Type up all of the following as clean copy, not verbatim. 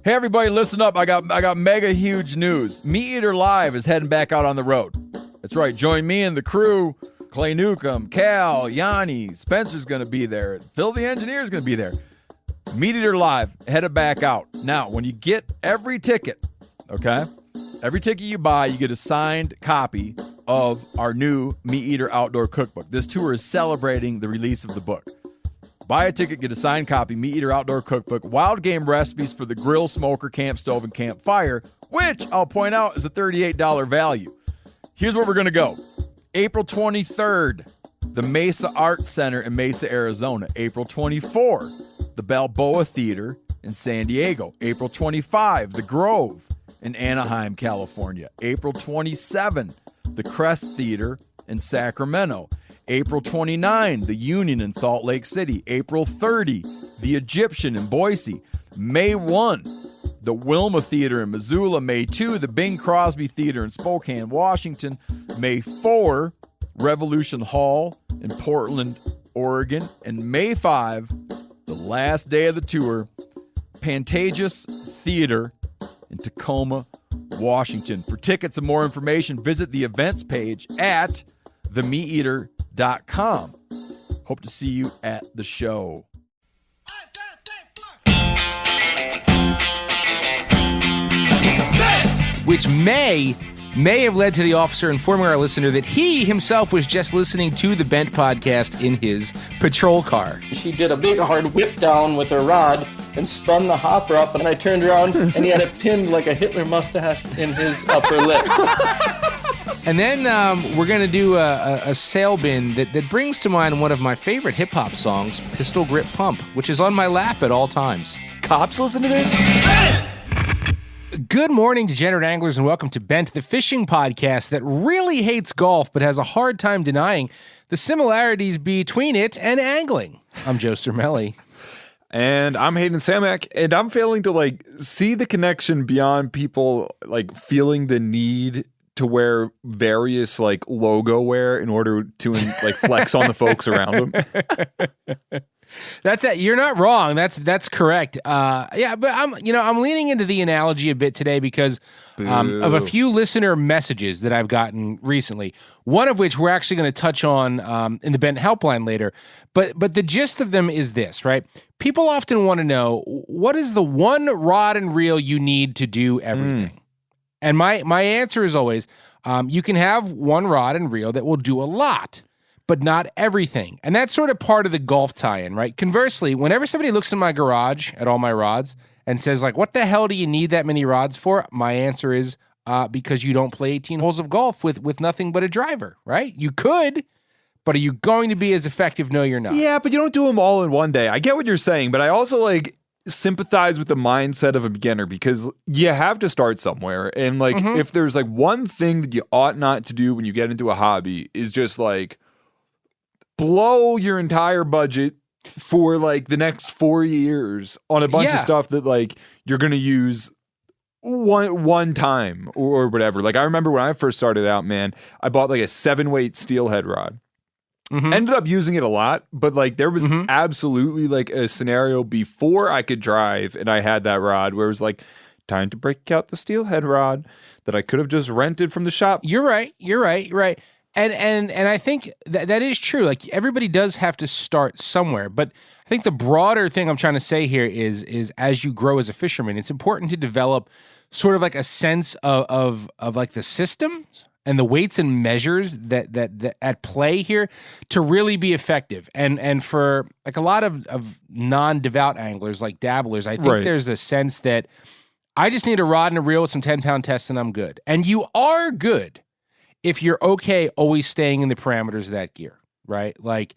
Hey everybody, listen up. I got mega huge news. Meat Eater Live is heading back out on the road. That's right. Join me and the crew. Clay Newcomb, Cal, Yanni, Spencer's going to be there. Phil the Engineer's going to be there. Meat Eater Live headed back out. Now, when you get every ticket, okay? Every ticket you buy, you get a signed copy of our new Meat Eater Outdoor Cookbook. This tour is celebrating the release of the book. Buy a ticket, get a signed copy, Meat Eater Outdoor Cookbook, wild game recipes for the grill, smoker, camp stove, and campfire, which I'll point out is a $38 value. Here's where we're going to go. April 23rd, the Mesa Arts Center in Mesa, Arizona. April 24, the Balboa Theater in San Diego. April 25, the Grove in Anaheim, California. April 27, the Crest Theater in Sacramento. April 29, the Union in Salt Lake City. April 30, the Egyptian in Boise. May 1, the Wilma Theater in Missoula. May 2, the Bing Crosby Theater in Spokane, Washington. May 4, Revolution Hall in Portland, Oregon. And May 5, the last day of the tour, Pantages Theater in Tacoma, Washington. For tickets and more information, visit the events page at themeateater.com. Hope to see you at the show. Which may have led to the officer informing our listener that he himself was just listening to the Bent podcast in his patrol car. She did a big hard whip down with her rod and spun the hopper up, and I turned around and he had it pinned like a Hitler mustache in his upper lip. And then we're going to do a sail bin that brings to mind one of my favorite hip-hop songs, Pistol Grip Pump, which is on my lap at all times. Cops listen to this? Good morning, degenerate anglers, and welcome to Bent, the fishing podcast that really hates golf but has a hard time denying the similarities between it and angling. I'm Joe Cermelli. And I'm Hayden Samak, and I'm failing to see the connection beyond people feeling the need to wear various logo wear in order to flex on the folks around them. That's it. You're not wrong. That's correct. Yeah, but I'm leaning into the analogy a bit today because of a few listener messages that I've gotten recently. One of which we're actually going to touch on in the Bent Helpline later. But the gist of them is this, right? People often want to know, what is the one rod and reel you need to do everything? And my answer is always, you can have one rod and reel that will do a lot, but not everything. And that's sort of part of the golf tie-in, right? Conversely, whenever somebody looks in my garage at all my rods and says, what the hell do you need that many rods for? My answer is, because you don't play 18 holes of golf with nothing but a driver, right? You could, but are you going to be as effective? No, you're not. Yeah, but you don't do them all in one day. I get what you're saying, but I also sympathize with the mindset of a beginner because you have to start somewhere. And if there's one thing that you ought not to do when you get into a hobby is just blow your entire budget for the next 4 years on a bunch of stuff that you're going to use one time or whatever. I remember when I first started out, man, I bought a 7-weight steelhead rod. Ended up using it a lot, but there was absolutely a scenario before I could drive and I had that rod where it was time to break out the steelhead rod that I could have just rented from the shop. You're right. And I think that is true. Everybody does have to start somewhere, but I think the broader thing I'm trying to say here is as you grow as a fisherman, it's important to develop sort of a sense of the systems and the weights and measures that at play here to really be effective. And for a lot of non-devout anglers, dabblers, I think there's a sense that I just need a rod and a reel with some 10-pound tests and I'm good. And you are good if you're okay always staying in the parameters of that gear, right? I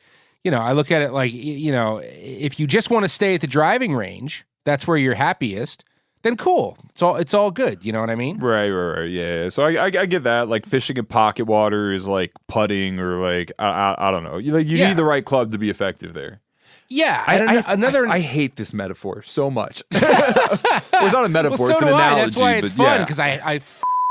look at it if you just want to stay at the driving range, that's where you're happiest, then cool. It's all good. You know what I mean? Right. Yeah. So I get that. Fishing in pocket water is putting or I don't know. You need the right club to be effective there. Yeah. I hate this metaphor so much. It's not a metaphor. Well, it's an analogy. That's why it's fun because I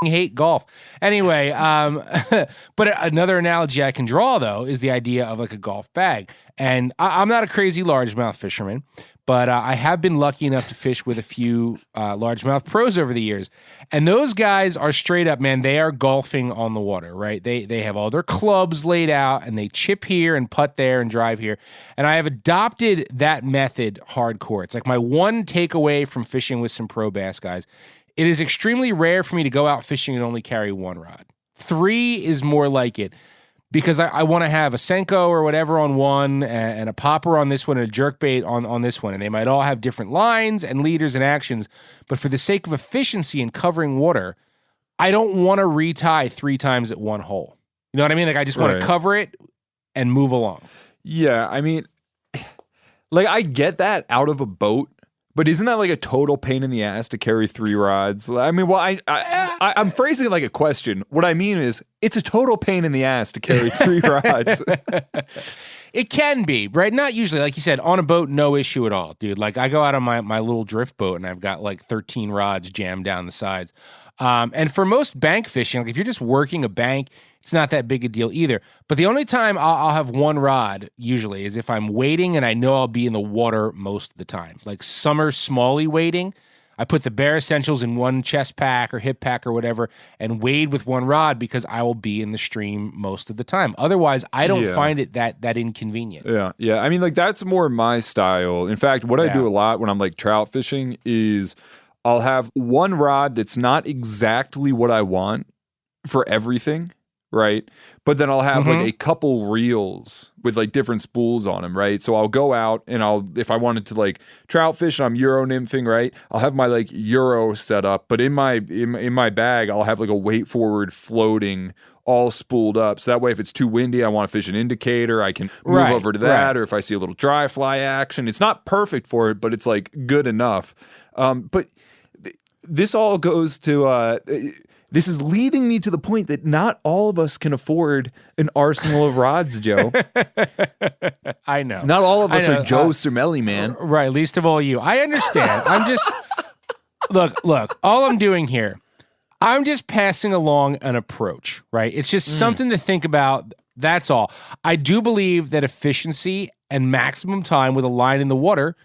hate golf. Anyway, but another analogy I can draw though is the idea of a golf bag. And I'm not a crazy largemouth fisherman, But I have been lucky enough to fish with a few largemouth pros over the years. And those guys are straight up, man, they are golfing on the water, right? They have all their clubs laid out and they chip here and putt there and drive here. And I have adopted that method hardcore. It's like my one takeaway from fishing with some pro bass guys. It is extremely rare for me to go out fishing and only carry one rod. 3 is more like it. Because I want to have a Senko or whatever on one and a popper on this one and a jerkbait on this one. And they might all have different lines and leaders and actions. But for the sake of efficiency and covering water, I don't want to retie 3 times at one hole. You know what I mean? Like I just want to cover it and move along. Yeah, I mean, like I get that out of a boat. But isn't that like a total pain in the ass to carry 3 rods? I mean, well, I'm phrasing it like a question. What I mean is, it's a total pain in the ass to carry 3 rods. It can be, right? Not usually. Like you said, on a boat, no issue at all, dude. Like I go out on my little drift boat and I've got like 13 rods jammed down the sides. And for most bank fishing, like if you're just working a bank, it's not that big a deal either. But the only time I'll have one rod usually is if I'm wading and I know I'll be in the water most of the time. Like summer smallie wading, I put the bare essentials in one chest pack or hip pack or whatever and wade with one rod because I will be in the stream most of the time. Otherwise, I don't find it that inconvenient. Yeah. I mean, like that's more my style. In fact, what I do a lot when I'm like trout fishing is I'll have one rod that's not exactly what I want for everything, right? But then I'll have like a couple reels with like different spools on them, right? So I'll go out and if I wanted to like trout fish and I'm Euro nymphing, right? I'll have my like Euro set up, but in my bag, I'll have like a weight forward floating all spooled up. So that way, if it's too windy, I want to fish an indicator, I can move over to that. Or if I see a little dry fly action, it's not perfect for it, but it's like good enough. But this all goes to this is leading me to the point that not all of us can afford an arsenal of rods, Joe. I know. Not all of us are Joe Cermelli, man. Right, least of all you. I understand. I'm just look, all I'm doing here, I'm just passing along an approach, right? It's just something to think about. That's all. I do believe that efficiency and maximum time with a line in the water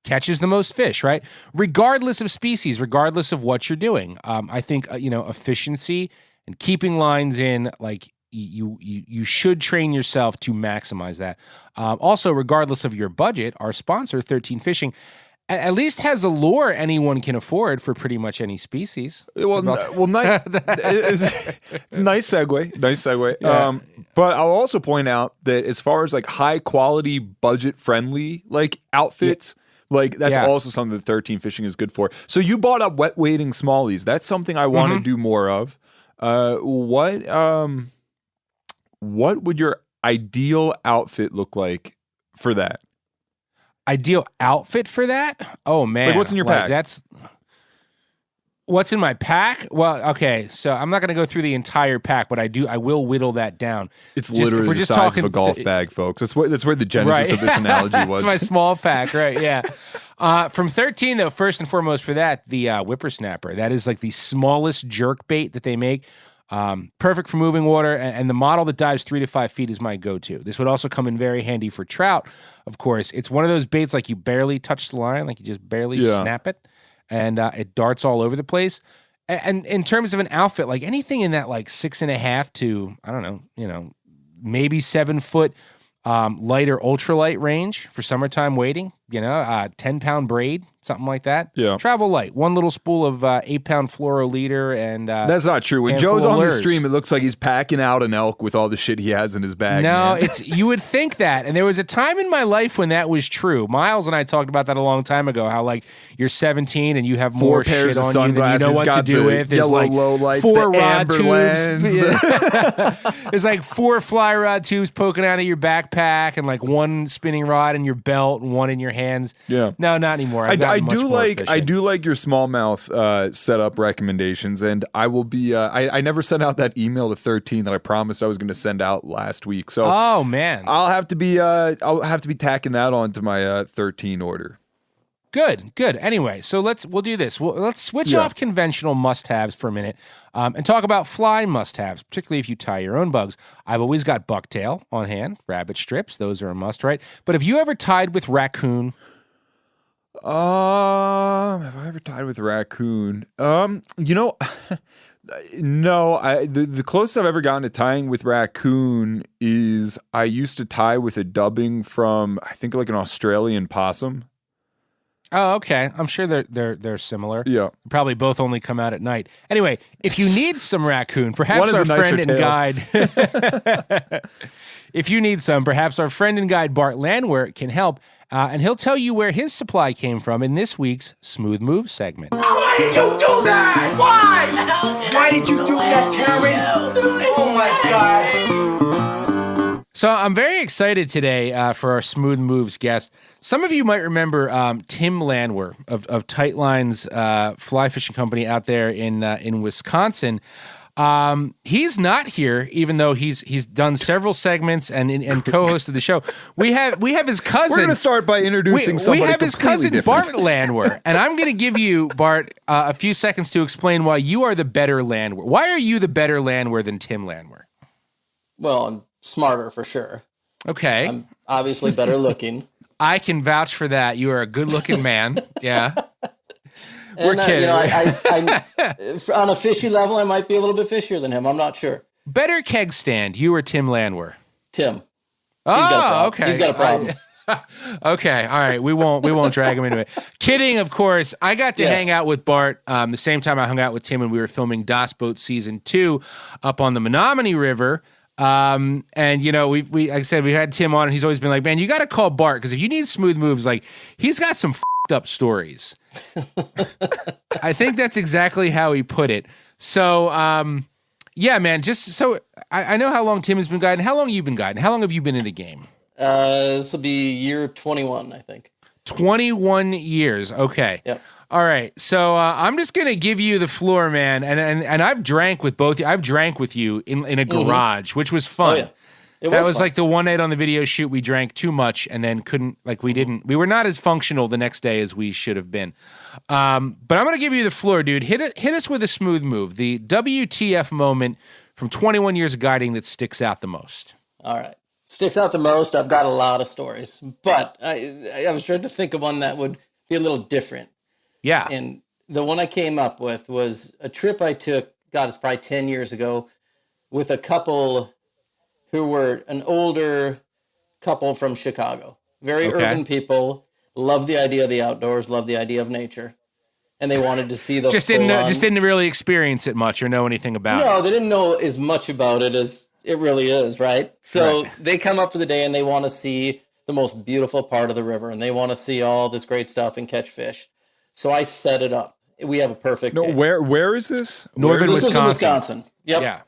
catches the most fish, right? Regardless of species, regardless of what you're doing. I think, efficiency and keeping lines in, like you should train yourself to maximize that. Also, regardless of your budget, our sponsor, 13 Fishing, at least has a lure anyone can afford for pretty much any species. Nice, nice segue. Yeah. But I'll also point out that as far as like high quality, budget friendly like outfits, like that's also something that 13 Fishing is good for. So you bought up wet wading smallies. That's something I want to do more of. What would your ideal outfit look like for that? Ideal outfit for that? Oh man. Like what's in your pack? That's what's in my pack? Well, okay, so I'm not going to go through the entire pack, but I will whittle that down. It's literally the size of a golf bag, folks. That's where the genesis of this analogy was. It's my small pack, right? Yeah. From 13, though, first and foremost for that, the whippersnapper. That is like the smallest jerk bait that they make. Perfect for moving water, and the model that dives 3 to 5 feet is my go-to. This would also come in very handy for trout, of course. It's one of those baits like you barely touch the line, like you just barely snap it, and it darts all over the place. And in terms of an outfit, like anything in that like 6.5 to, I don't know, maybe 7 foot light or ultralight range for summertime wading, 10-pound braid, something like that. Yeah. Travel light. One little spool of 8-pound fluoro leader and that's not true. When Joe's on the stream, it looks like he's packing out an elk with all the shit he has in his bag. No, man. you would think that. And there was a time in my life when that was true. Miles and I talked about that a long time ago, how like you're 17 and you have more shit on you than you know what to do with. There's like low lights, 4 rod tubes. Lens, There's like 4 fly rod tubes poking out of your backpack and like 1 spinning rod in your belt and 1 in your hands. Yeah. No, not anymore. I do like your smallmouth setup recommendations, and I will be. I never sent out that email to 13 that I promised I was going to send out last week. So, oh man, I'll have to be. I'll have to be tacking that on to my 13 order. Good. Anyway, so we'll do this. Let's switch off conventional must-haves for a minute and talk about fly must-haves, particularly if you tie your own bugs. I've always got bucktail on hand, rabbit strips. Those are a must, right? But have you ever tied with Raccoon? Have I ever tied with a raccoon? No. The closest I've ever gotten to tying with raccoon is I used to tie with a dubbing from I think like an Australian possum. Oh, okay. I'm sure they're similar. Yeah. Probably both only come out at night. Anyway, if you need some raccoon, perhaps One is our a nicer friend and tail. guide. If you need some, perhaps our friend and guide Bart Landwehr can help, and he'll tell you where his supply came from in this week's Smooth Move segment. Why did you do that? Why? Why did you do that, Terry? Oh my God. So I'm very excited today for our Smooth Moves guest. Some of you might remember Tim Landwehr of Tightline's fly fishing company out there in Wisconsin. He's not here, even though he's done several segments and co-hosted the show. We have his cousin. We're going to start by introducing somebody We have his cousin different. Bart Landwehr, and I'm going to give you, Bart, a few seconds to explain why you are the better Landwehr. Why are you the better Landwehr than Tim Landwehr? Well, I'm smarter for sure. Okay. I'm obviously better looking. I can vouch for that. You are a good-looking man. Yeah. We're And, kidding. I'm on a fishy level, I might be a little bit fishier than him. I'm not sure. Better keg stand, you or Tim Landwehr? Tim. Oh, okay. He's got a problem. Okay, all right. We won't drag him into it. Kidding, of course. I got to hang out with Bart the same time I hung out with Tim when we were filming Das Boat Season 2 up on the Menominee River. And we like I said, we had Tim on, and he's always been like, man, you got to call Bart because if you need smooth moves, like he's got some f***ed up stories. I think that's exactly how he put it. So, yeah, man. Just so I know how long Tim has been guiding. How long have you been guiding? How long have you been in the game? This will be year 21, I think. 21 years. Okay. Yep. All right. So I'm just gonna give you the floor, man. And I've drank with both. I've drank with you in a garage, which was fun. Oh, yeah. That was fun. like the one night on the video shoot we drank too much and then we were not as functional the next day as we should have been. But I'm gonna give you the floor, dude. Hit us with a smooth move. The WTF moment from 21 years of guiding that sticks out the most. All right. Sticks out the most. I've got a lot of stories, but I was trying to think of one that would be a little different. Yeah. And the one I came up with was a trip I took, God, it's probably 10 years ago, with a couple who were an older couple from Chicago. Very urban people, love the idea of the outdoors, love the idea of nature. And they wanted to see the just didn't really experience it much or know anything about it. No, they didn't know as much about it as it really is, right? So they come up for the day and they want to see the most beautiful part of the river and they want to see all this great stuff and catch fish. So I set it up. We have a perfect day. Where is this? Northern This was in Wisconsin. Wisconsin. Yep. Yeah.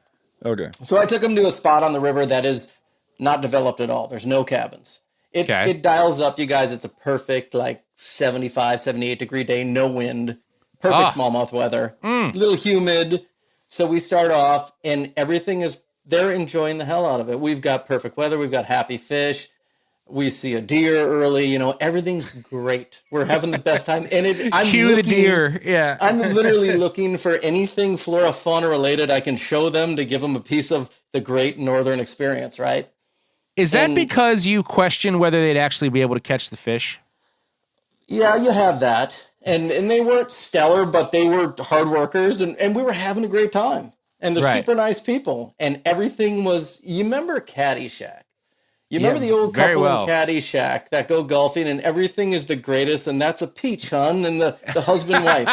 Okay. So I took them to a spot on the river that is not developed at all. There's no cabins. It dials up, you guys. It's a perfect, like 75, 78 degree day, no wind, perfect smallmouth weather, a little humid. So we start off and they're enjoying the hell out of it. We've got perfect weather. We've got happy fish. We see a deer early, everything's great. We're having the best time. And the deer. Yeah. I'm literally looking for anything flora fauna related I can show them to give them a piece of the great northern experience, right? Is that because you question whether they'd actually be able to catch the fish? Yeah, you have that. And they weren't stellar, but they were hard workers and we were having a great time. And they're super nice people. And everything was, you remember Caddyshack? You remember the old couple in Caddyshack that go golfing and everything is the greatest and that's a peach, hun, and the husband wife.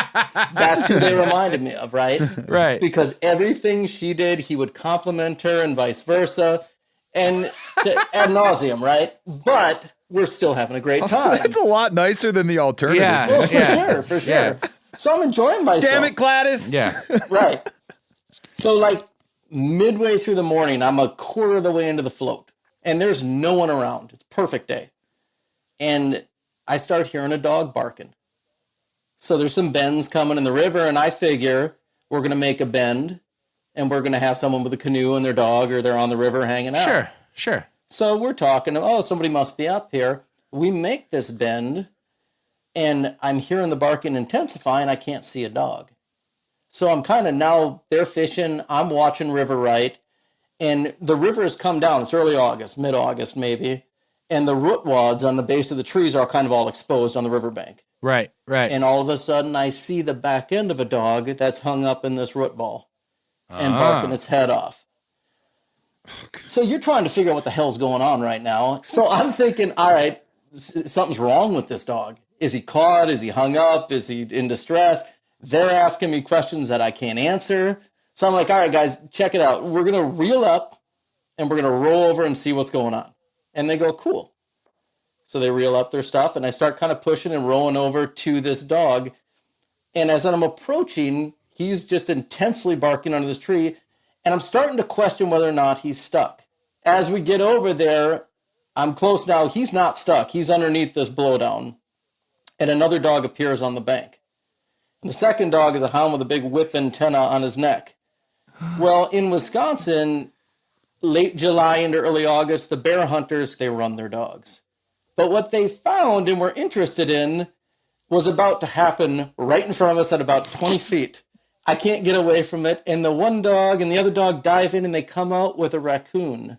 That's who they reminded me of, right? Right. Because everything she did, he would compliment her and vice versa. And ad nauseum, right? But we're still having a great time. That's a lot nicer than the alternative. Yeah. Well, for sure. Yeah. So I'm enjoying myself. Damn it, Gladys. Yeah. Right. So like midway through the morning, I'm a quarter of the way into the float. And there's no one around. It's a perfect day. And I start hearing a dog barking. So there's some bends coming in the river, and I figure we're going to make a bend, and we're going to have someone with a canoe and their dog, or they're on the river hanging out. Sure. So we're talking, somebody must be up here. We make this bend, and I'm hearing the barking intensify, and I can't see a dog. So I'm kind of now, they're fishing, I'm watching river right. And the river has come down. It's early August, mid-August maybe. and the root wads on the base of the trees are kind of all exposed on the riverbank. Right. And all of a sudden, I see the back end of a dog that's hung up in this root ball and barking its head off. So you're trying to figure out what the hell's going on right now. So I'm thinking, all right, something's wrong with this dog. Is he caught? Is he hung up? Is he in distress? They're asking me questions that I can't answer. So I'm like, all right, guys, check it out. We're going to reel up and we're going to roll over and see what's going on. And they go, cool. So they reel up their stuff and I start kind of pushing and rolling over to this dog. And as I'm approaching, he's just intensely barking under this tree. And I'm starting to question whether or not he's stuck. As we get over there, I'm close now. He's not stuck. He's underneath this blowdown. And another dog appears on the bank. And the second dog is a hound with a big whip antenna on his neck. Well, in Wisconsin, late July into early August, the bear hunters, they run their dogs. But what they found and were interested in was about to happen right in front of us at about 20 feet. I can't get away from it. And the one dog and the other dog dive in and they come out with a raccoon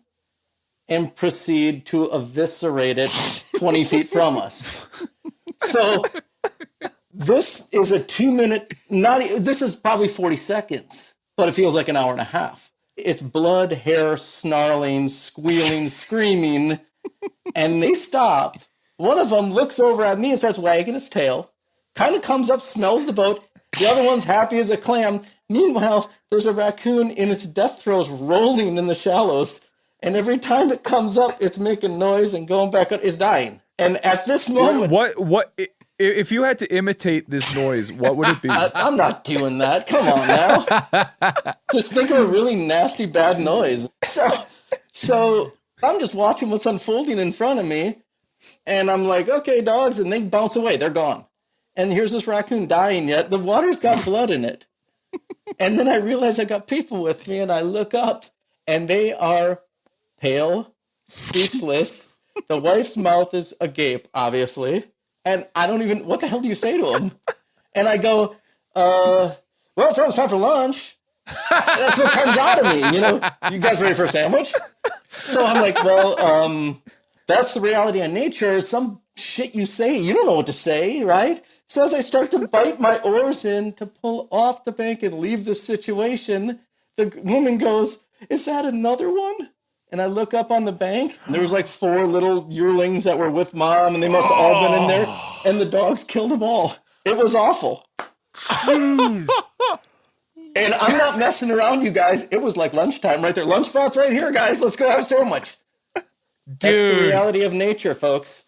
and proceed to eviscerate it 20 feet from us. So this is a 2-minute, this is probably 40 seconds, but it feels like an hour and a half. It's blood, hair, snarling, squealing, screaming, and they stop. One of them looks over at me and starts wagging its tail, kind of comes up, smells the boat. The other one's happy as a clam. Meanwhile, there's a raccoon in its death throes rolling in the shallows, and every time it comes up, it's making noise and going back up. It's dying. And at this moment... What if you had to imitate this noise, what would it be? I'm not doing that. Come on now. Just think of a really nasty, bad noise. So I'm just watching what's unfolding in front of me, and I'm like, okay, dogs, and they bounce away. They're gone. And here's this raccoon dying yet. The water's got blood in it. And then I realize I got people with me, and I look up, and they are pale, speechless. The wife's mouth is agape, obviously. And I don't even, what the hell do you say to him? And I go, well, it's almost time for lunch. That's what comes out of me, you know. You guys ready for a sandwich? So I'm like, well, that's the reality of nature. Some shit you say, you don't know what to say, right? So as I start to bite my oars in to pull off the bank and leave the situation, the woman goes, is that another one? And I look up on the bank, and there was like 4 little yearlings that were with mom, and they must have all been in there, and the dogs killed them all. It was awful. And I'm not messing around, you guys. It was like lunchtime right there. Lunch spot's right here, guys. Let's go have a sandwich. That's the reality of nature, folks.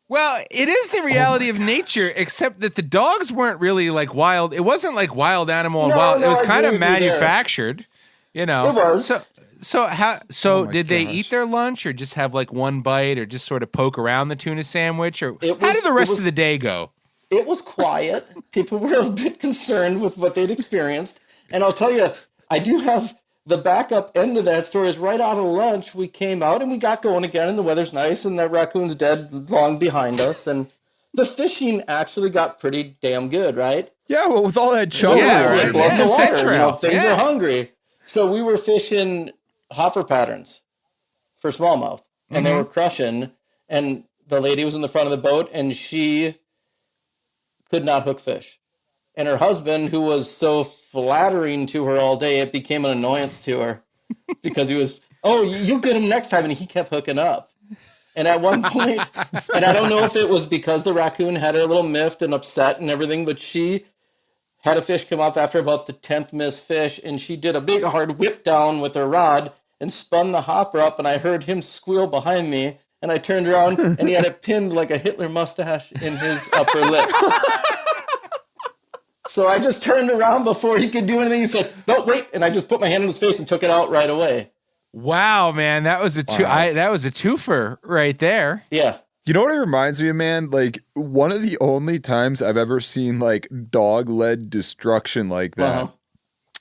Well, it is the reality of nature, except that the dogs weren't really like wild. It wasn't like wild animal. No, wild. no, It was I kind of agree with you there. manufactured, you know. It was. So did they gosh. eat their lunch or just have like one bite or just sort of poke around the tuna sandwich? Or It how was- did the it rest was- of the day go? It was quiet. People were a bit concerned with what they'd experienced. And I'll tell you, I do have the backup end of that story is right out of lunch. We came out and we got going again, and the weather's nice, and that raccoon's dead long behind us. And the fishing actually got pretty damn good, right? Yeah, well, with all that chum. Yeah, we right. love Yeah, the water. central. You know, things Yeah. are hungry. So we were fishing hopper patterns for smallmouth, and they were crushing. And the lady was in the front of the boat, and she could not hook fish. And her husband, who was so flattering to her all day, it became an annoyance to her because he was, oh, you'll get him next time. And he kept hooking up. And at one point, and I don't know if it was because the raccoon had her a little miffed and upset and everything, but she had a fish come up after about the 10th missed fish, and she did a big hard whip down with her rod and spun the hopper up, and I heard him squeal behind me, and I turned around, and he had it pinned like a Hitler mustache in his upper lip. So I just turned around before he could do anything. He said, no, wait, and I just put my hand in his face and took it out right away. Wow, man, that was a that was a twofer right there. Yeah. You know what it reminds me of, man? Like, one of the only times I've ever seen, like, dog-led destruction like that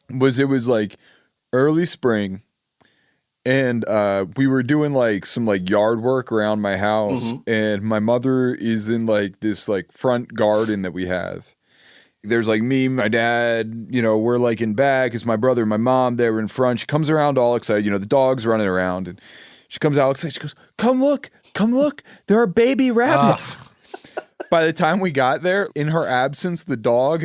was like, early spring, and we were doing, like, some, like, yard work around my house, and my mother is in, like, this, like, front garden that we have. There's, like, me, my dad, you know, we're, like, in back. It's my brother and my mom. They were in front. She comes around all excited. You know, the dog's running around, and she comes out excited. She goes, come look. come look, there are baby rabbits. By the time we got there, in her absence, the dog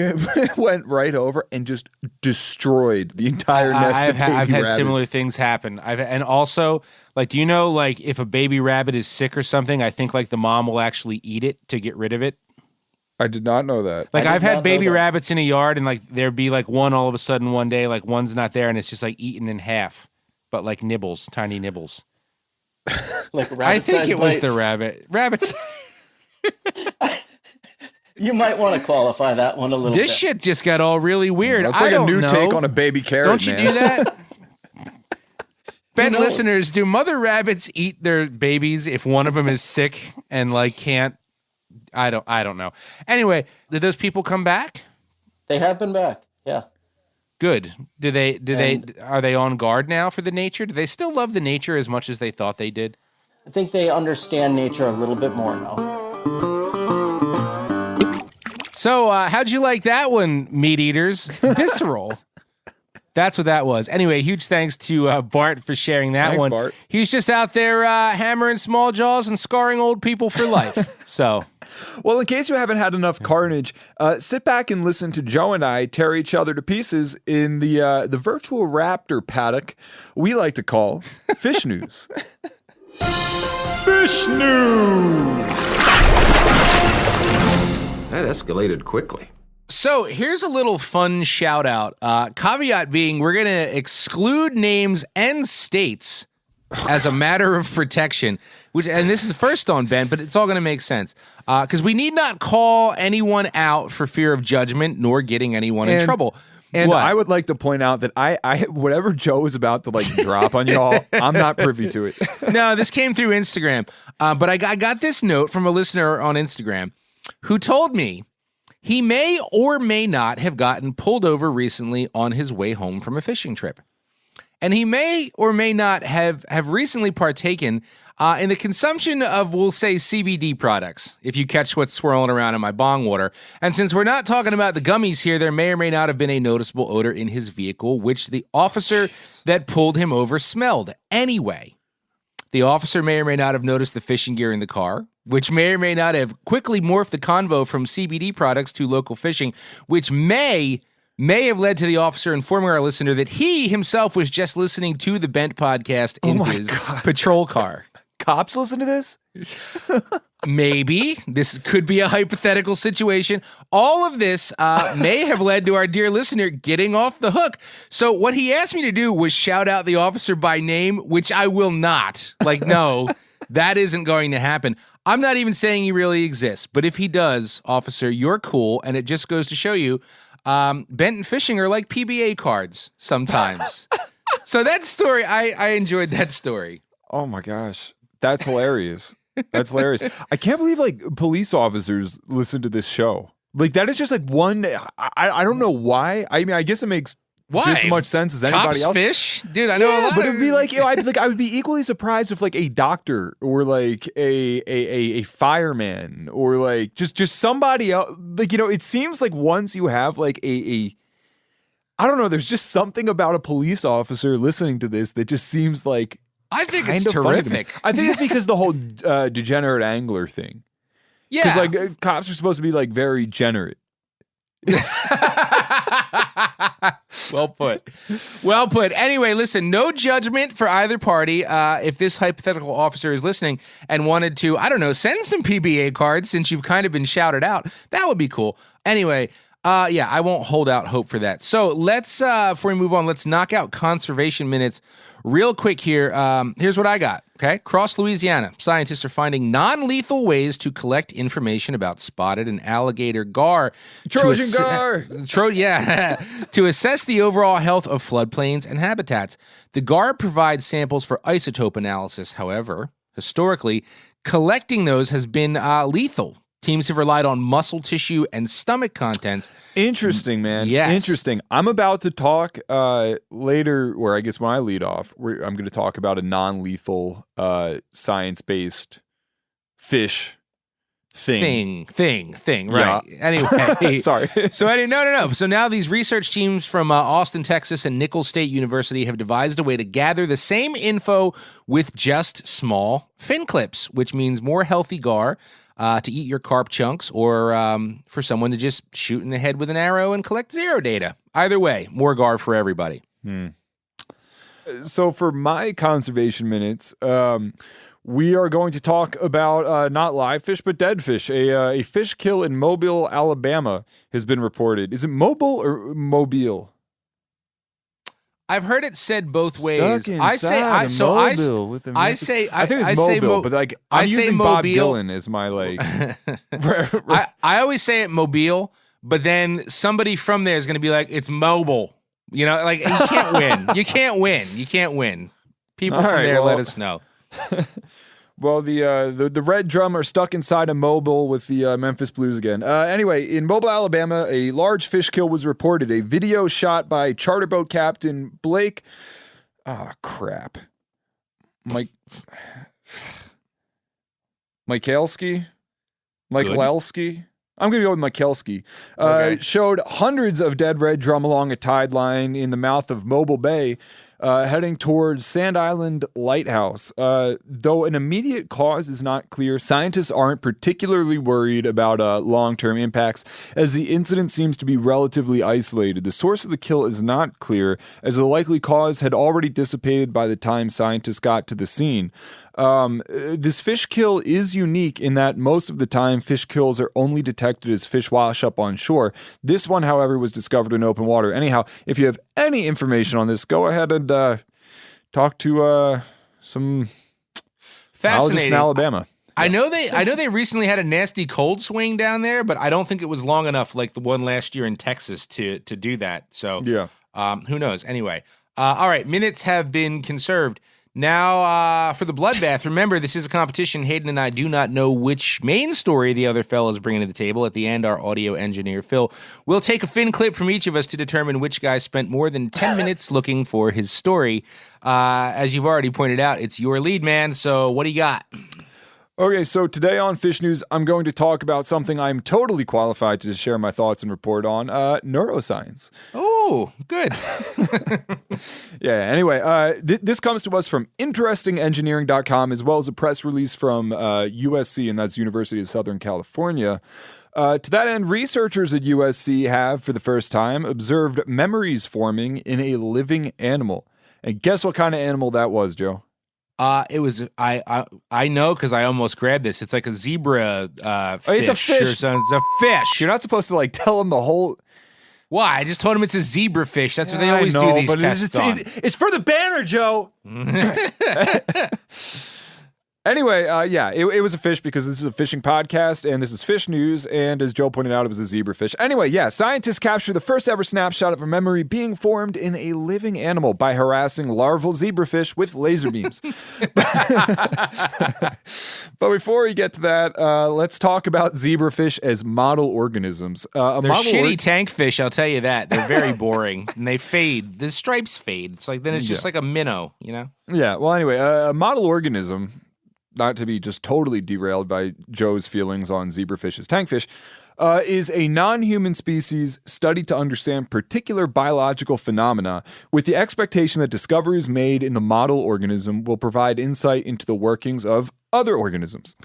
went right over and just destroyed the entire nest of baby I've had rabbits. similar things happen. And also, like, do you know, like, if a baby rabbit is sick or something, I think, like, the mom will actually eat it to get rid of it. I did not know that. Like, I've had baby rabbits in a yard, and, like, there'd be, like, one all of a sudden one day, like, one's not there, and it's just, like, eaten in half. But, like, nibbles, tiny nibbles. Like rabbit I think size it was bites. the rabbit. Rabbits. You might want to qualify that one a little bit. This shit just got all really weird. It's like I don't a new know. take on a baby carrot. Don't you man. do that? Ben, knows? listeners, do mother rabbits eat their babies if one of them is sick and like can't? I don't know. Anyway, did those people come back? They have been back. Yeah. Good. Are they on guard now for the nature? Do they still love the nature as much as they thought they did? I think they understand nature a little bit more now. So, how'd you like that one, meat eaters? Visceral. That's what that was. Anyway, huge thanks to Bart for sharing that Thanks, one. Bart. He's just out there hammering small jaws and scarring old people for life. So, Well, in case you haven't had enough carnage, sit back and listen to Joe and I tear each other to pieces in the virtual raptor paddock we like to call Fish News. Fish News! That escalated quickly. So here's a little fun shout out. Caveat being, we're going to exclude names and states as a matter of protection. And this is first on Ben, but it's all going to make sense. Because we need not call anyone out for fear of judgment, nor getting anyone in trouble. And What? I would like to point out that I whatever Joe is about to like drop on y'all, I'm not privy to it. No, this came through Instagram. But I got this note from a listener on Instagram who told me he may or may not have gotten pulled over recently on his way home from a fishing trip. And he may or may not have recently partaken in the consumption of, we'll say, CBD products, if you catch what's swirling around in my bong water. And since we're not talking about the gummies here, there may or may not have been a noticeable odor in his vehicle, which the officer that pulled him over smelled. Anyway, the officer may or may not have noticed the fishing gear in the car, which may or may not have quickly morphed the convo from CBD products to local fishing, which may have led to the officer informing our listener that he himself was just listening to the Bent podcast in his patrol car. Cops listen to this? Maybe. This could be a hypothetical situation. All of this may have led to our dear listener getting off the hook. So what he asked me to do was shout out the officer by name, which I will not. Like, no, that isn't going to happen. I'm not even saying he really exists. But if he does, officer, you're cool. And it just goes to show you, Benton fishing are like PBA cards sometimes. So that story, I enjoyed that story. Oh my gosh. That's hilarious. That's hilarious. I can't believe like police officers listen to this show. Like that is just like one. I don't know why. I mean, I guess it makes just as much sense as anybody Cops else. fish, dude. I know a lot. But it'd be like, I would be equally surprised if like a doctor or like a fireman or like just somebody else. Like it seems like once you have like I don't know. There's just something about a police officer listening to this that just seems like. I think kind it's of funny to me. terrific. I think it's because the whole degenerate angler thing. Yeah. Because like cops are supposed to be like very generate. Well put. Well put. Anyway, listen, no judgment for either party. If this hypothetical officer is listening and wanted to, I don't know, send some PBA cards since you've kind of been shouted out, that would be cool. Anyway, yeah, I won't hold out hope for that. So let's, before we move on, let's knock out conservation minutes real quick here. Here's what I got. Okay. Across Louisiana, scientists are finding non-lethal ways to collect information about spotted and alligator gar. Trojan gar! To assess the overall health of floodplains and habitats. The gar provides samples for isotope analysis. However, historically, collecting those has been lethal. Teams have relied on muscle tissue and stomach contents. Interesting, man. Yes. Interesting. I'm about to talk later, or I guess when I lead off, I'm going to talk about a non-lethal science-based fish thing, right? Yeah. Anyway, Sorry. So no. So now these research teams from Austin, Texas, and Nicholls State University have devised a way to gather the same info with just small fin clips, which means more healthy gar to eat your carp chunks, or for someone to just shoot in the head with an arrow and collect zero data. Either way, more gar for everybody. So for my conservation minutes, we are going to talk about not live fish, but dead fish. A fish kill in Mobile, Alabama has been reported. Is it Mobile or Mobile? I've heard it said both ways. I think it's Mobile, but like I'm using Bob Dylan as my like. I always say it Mobile, but then somebody from there is going to be like, it's mobile. You know, like you can't win. You can't win. People from there, let us know. Well, the Red Drum are stuck inside a Mobile with the Memphis Blues again. Anyway, in Mobile, Alabama, a large fish kill was reported. A video shot by charter boat captain Blake. Oh, crap. Michalski? Michalski? I'm going to go with Michalski. Okay. Showed hundreds of dead red drum along a tide line in the mouth of Mobile Bay, heading towards Sand Island Lighthouse. Though an immediate cause is not clear, scientists aren't particularly worried about long-term impacts, as the incident seems to be relatively isolated. The source of the kill is not clear, as the likely cause had already dissipated by the time scientists got to the scene. This fish kill is unique in that most of the time fish kills are only detected as fish wash up on shore. This one, however, was discovered in open water. Anyhow, if you have any information on this, go ahead and talk to some biologists in Alabama. I know they recently had a nasty cold swing down there, but I don't think it was long enough like the one last year in Texas to do that. So who knows? Anyway, all right, minutes have been conserved. Now, for the bloodbath, remember, this is a competition. Hayden and I do not know which main story the other fellow is bringing to the table. At the end, our audio engineer, Phil, will take a fin clip from each of us to determine which guy spent more than 10 minutes looking for his story. As you've already pointed out, it's your lead, man. So what do you got? Okay, so today on Fish News, I'm going to talk about something I'm totally qualified to share my thoughts and report on, neuroscience. Oh, good. Yeah, anyway, this comes to us from interestingengineering.com, as well as a press release from USC, and that's University of Southern California. To that end, researchers at USC have, for the first time, observed memories forming in a living animal. And guess what kind of animal that was, Joe? It was I know because I almost grabbed this. It's like a zebra fish. It's a fish. Or something. It's a fish. You're not supposed to like tell them the whole. Why? I just told him it's a zebra fish. That's what they always do these tests on. It's for the banner, Joe. Anyway, it was a fish because this is a fishing podcast and this is Fish News. And as Joe pointed out, it was a zebrafish. Anyway, scientists captured the first ever snapshot of a memory being formed in a living animal by harassing larval zebrafish with laser beams. But before we get to that, let's talk about zebrafish as model organisms. They're shitty tank fish, I'll tell you that. They're very boring and they fade. The stripes fade. It's like then it's just like a minnow, you know? Yeah. Well, anyway, a model organism, not to be just totally derailed by Joe's feelings on zebrafish as tankfish, is a non-human species studied to understand particular biological phenomena with the expectation that discoveries made in the model organism will provide insight into the workings of other organisms.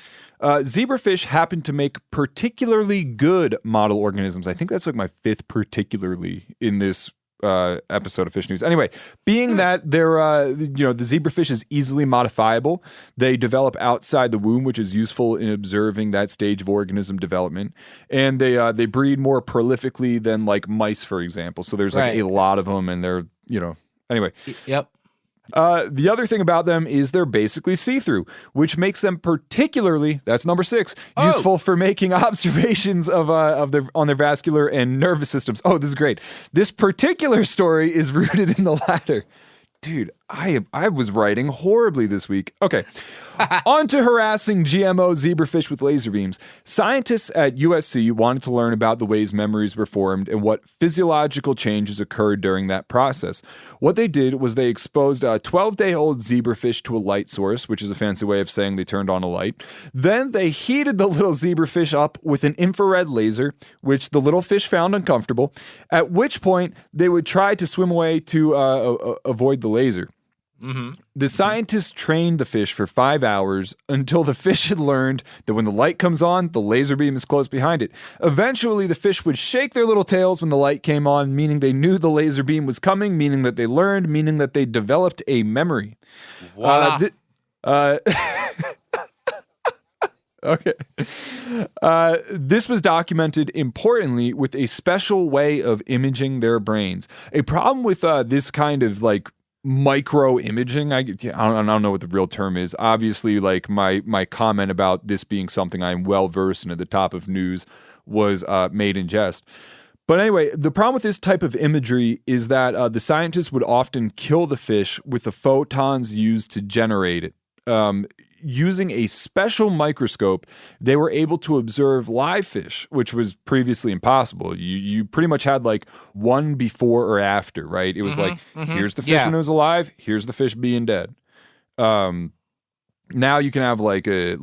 Zebrafish happen to make particularly good model organisms. I think that's like my fifth particularly in this episode of Fish News. Anyway, being that they're, the zebrafish is easily modifiable, they develop outside the womb, which is useful in observing that stage of organism development. And they breed more prolifically than like mice, for example. So there's like a lot of them, and they're, anyway. Yep. The other thing about them is they're basically see-through, which makes them particularly, that's number 6, useful for making observations on their vascular and nervous systems. Oh, this is great. This particular story is rooted in the latter. Dude, I was writing horribly this week. Okay. On to harassing GMO zebrafish with laser beams. Scientists at USC wanted to learn about the ways memories were formed and what physiological changes occurred during that process. What they did was they exposed a 12-day-old zebrafish to a light source, which is a fancy way of saying they turned on a light. Then they heated the little zebrafish up with an infrared laser, which the little fish found uncomfortable, at which point they would try to swim away to avoid the laser. Mm-hmm. The scientists trained the fish for 5 hours until the fish had learned that when the light comes on, the laser beam is close behind it. Eventually, the fish would shake their little tails when the light came on, meaning they knew the laser beam was coming, meaning that they learned, meaning that they developed a memory. Voila. Okay. This was documented importantly with a special way of imaging their brains. A problem with this kind of like micro imaging, I don't know what the real term is. Obviously, like my comment about this being something I'm well versed in at the top of news was made in jest. But anyway, the problem with this type of imagery is that the scientists would often kill the fish with the photons used to generate it. Using a special microscope, they were able to observe live fish, which was previously impossible. You pretty much had like one before or after, right? It was here's the fish when it was alive, here's the fish being dead. Now you can have like a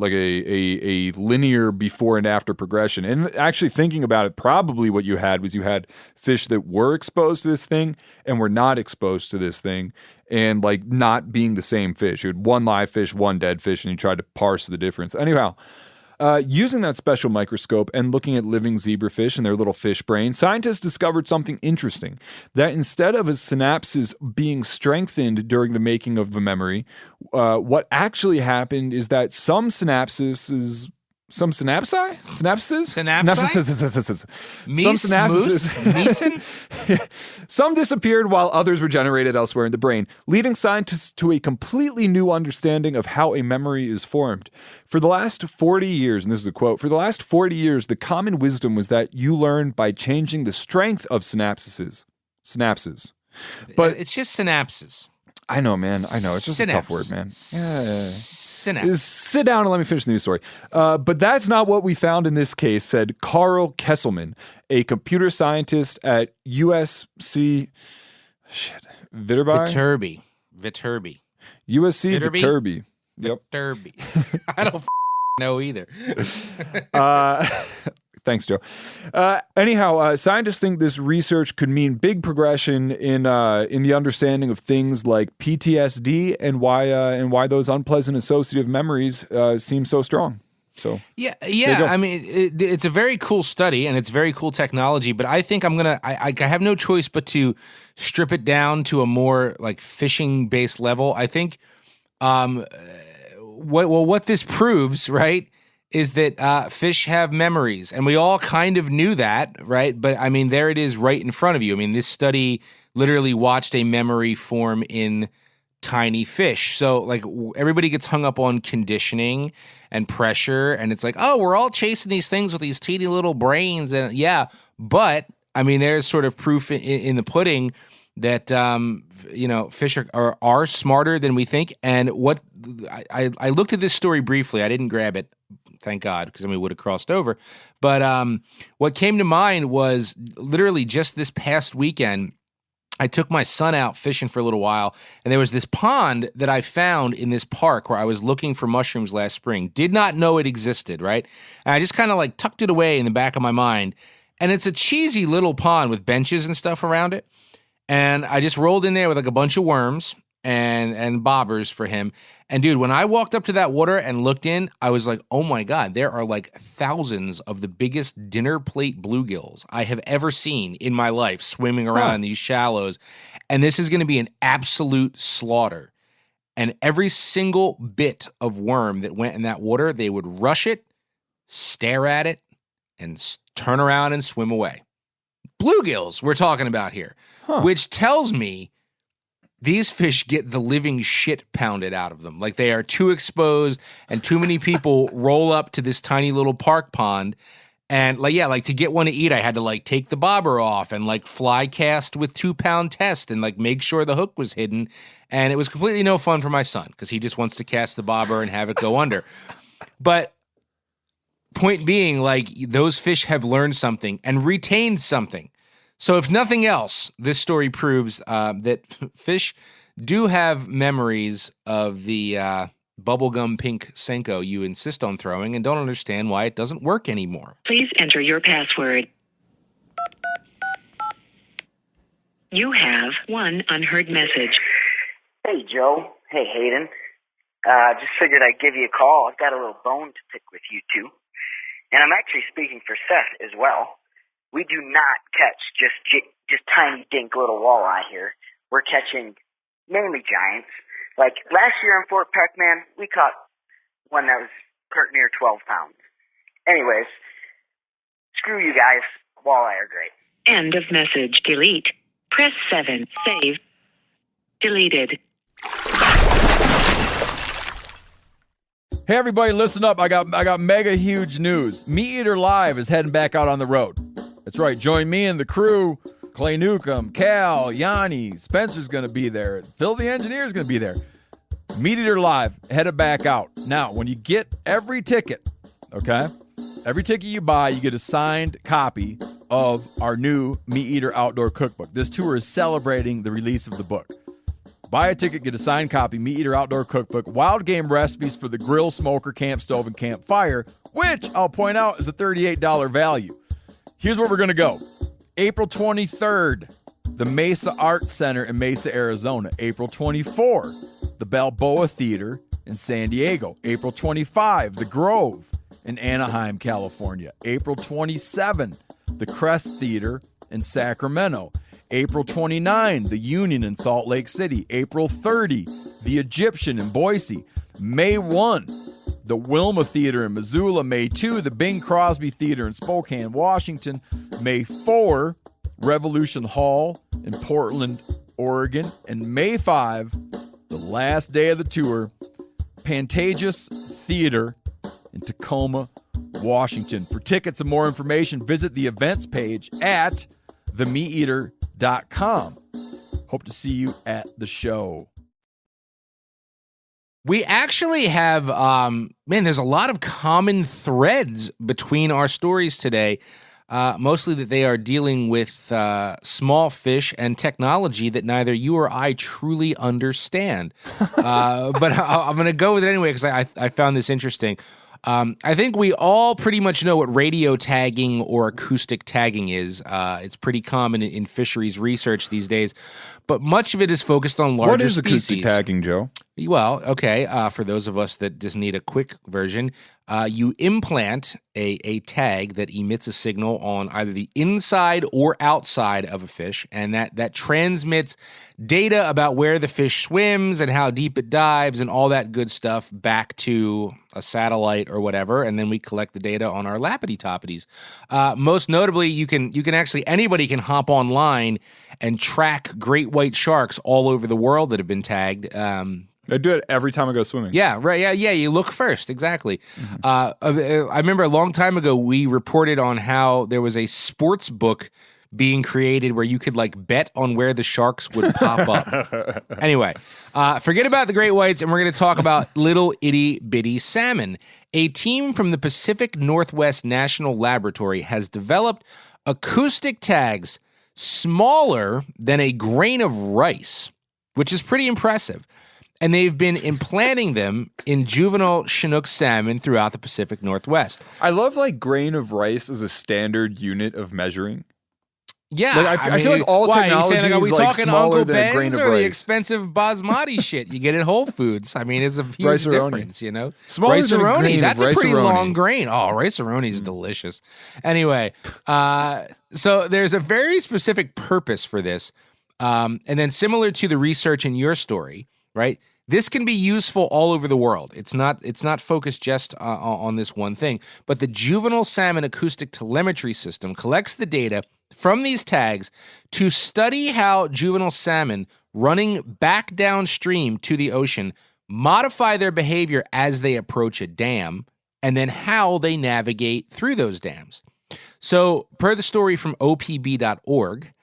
linear before and after progression. And actually thinking about it, probably what you had was you had fish that were exposed to this thing and were not exposed to this thing, and like not being the same fish. You had one live fish, one dead fish, and you tried to parse the difference. Anyhow, using that special microscope and looking at living zebrafish and their little fish brain, scientists discovered something interesting. That instead of a synapses being strengthened during the making of the memory, what actually happened is that some synapses some disappeared while others were generated elsewhere in the brain, leading scientists to a completely new understanding of how a memory is formed. For the last 40 years, and this is a quote, for the last 40 years, the common wisdom was that you learn by changing the strength of synapses. But it's just synapses. I know, man. I know. It's just a tough word, man. Synapse. Sit down and let me finish the news story. But that's not what we found in this case, said Carl Kesselman, a computer scientist at USC Viterbi. USC Viterbi. Yep. Viterbi. I don't know either. Thanks, Joe. Anyhow, scientists think this research could mean big progression in the understanding of things like PTSD and why those unpleasant associative memories seem so strong. So yeah. I mean, it's a very cool study and it's very cool technology. But I think I have no choice but to strip it down to a more like fishing based level. I think what this proves, right, is that fish have memories, and we all kind of knew that, right? But I mean, there it is right in front of you. I mean, this study literally watched a memory form in tiny fish. So like everybody gets hung up on conditioning and pressure, and it's like, oh, we're all chasing these things with these teeny little brains, and yeah, but I mean, there's sort of proof in the pudding that fish are smarter than we think. And what I looked at this story briefly, I didn't grab it. Thank God, because we would have crossed over. But what came to mind was literally just this past weekend, I took my son out fishing for a little while, and there was this pond that I found in this park where I was looking for mushrooms last spring. Did not know it existed, right? And I just kind of like tucked it away in the back of my mind. And it's a cheesy little pond with benches and stuff around it. And I just rolled in there with like a bunch of worms and bobbers for him. And dude, when I walked up to that water and looked in, I was like, oh my God, there are like thousands of the biggest dinner plate bluegills I have ever seen in my life swimming around in these shallows. And this is going to be an absolute slaughter. And every single bit of worm that went in that water, they would rush it, stare at it, and turn around and swim away. Bluegills we're talking about here, which tells me these fish get the living shit pounded out of them. Like they are too exposed and too many people roll up to this tiny little park pond And like to get one to eat, I had to like take the bobber off and like fly cast with 2-pound test and like make sure the hook was hidden. And it was completely no fun for my son because he just wants to cast the bobber and have it go under. But point being, like, those fish have learned something and retained something. So if nothing else, this story proves that fish do have memories of the bubblegum pink Senko you insist on throwing and don't understand why it doesn't work anymore. Please enter your password. You have one unheard message. Hey, Joe. Hey, Hayden. Just figured I'd give you a call. I've got a little bone to pick with you two. And I'm actually speaking for Seth as well. We do not catch just tiny dink little walleye here. We're catching mainly giants. Like last year in Fort Peck, man, we caught one that was pert near 12 pounds. Anyways, screw you guys. Walleye are great. End of message. Delete. Press 7. Save. Deleted. Hey everybody, listen up. I got mega huge news. Meat Eater Live is heading back out on the road. That's right. Join me and the crew. Clay Newcomb, Cal, Yanni, Spencer's going to be there. Phil the engineer's going to be there. Meat Eater Live headed back out. Now, when you get every ticket, okay? Every ticket you buy, you get a signed copy of our new Meat Eater Outdoor Cookbook. This tour is celebrating the release of the book. Buy a ticket, get a signed copy, Meat Eater Outdoor Cookbook, wild game recipes for the grill, smoker, camp stove, and campfire, which I'll point out is a $38 value. Here's where we're going to go. April 23rd, the Mesa Arts Center in Mesa, Arizona. April 24, the Balboa Theater in San Diego. April 25, the Grove in Anaheim, California. April 27, the Crest Theater in Sacramento. April 29, the Union in Salt Lake City. April 30, the Egyptian in Boise. May 1, the Wilma Theater in Missoula. May 2, the Bing Crosby Theater in Spokane, Washington. May 4, Revolution Hall in Portland, Oregon. And May 5, the last day of the tour, Pantages Theater in Tacoma, Washington. For tickets and more information, visit the events page at themeateater.com. Hope to see you at the show. We actually have, there's a lot of common threads between our stories today. Mostly that they are dealing with small fish and technology that neither you or I truly understand. But I'm going to go with it anyway because I found this interesting. I think we all pretty much know what radio tagging or acoustic tagging is. It's pretty common in fisheries research these days, but much of it is focused on larger What is species. acoustic tagging, Joe? Well, okay, for those of us that just need a quick version, you implant a tag that emits a signal on either the inside or outside of a fish, and that transmits data about where the fish swims and how deep it dives and all that good stuff back to a satellite or whatever, and then we collect the data on our lappity-toppities. Most notably, anybody can hop online and track great white sharks all over the world that have been tagged. I do it every time I go swimming. Yeah, right. Yeah. You look first. Exactly. Mm-hmm. I remember a long time ago, we reported on how there was a sports book being created where you could like bet on where the sharks would pop up. Anyway, forget about the great whites, and we're going to talk about little itty bitty salmon. A team from the Pacific Northwest National Laboratory has developed acoustic tags smaller than a grain of rice, which is pretty impressive. And they've been implanting them in juvenile Chinook salmon throughout the Pacific Northwest. I love like grain of rice as a standard unit of measuring. Yeah, like, I feel like all technology is are we like talking smaller Uncle than a grain Ben's of or rice. the expensive basmati shit you get at Whole Foods? I mean, it's a huge Rice-A-Roni. difference, you know. Smaller than a Rice-A-Roni, grain of that's a pretty Rice-A-Roni. long grain. Oh, Rice-A-Roni is delicious. Anyway, so there's a very specific purpose for this, and then similar to the research in your story, right? This can be useful all over the world. It's not focused just on this one thing. But the juvenile salmon acoustic telemetry system collects the data from these tags to study how juvenile salmon running back downstream to the ocean modify their behavior as they approach a dam, and then how they navigate through those dams. So, per the story from opb.org,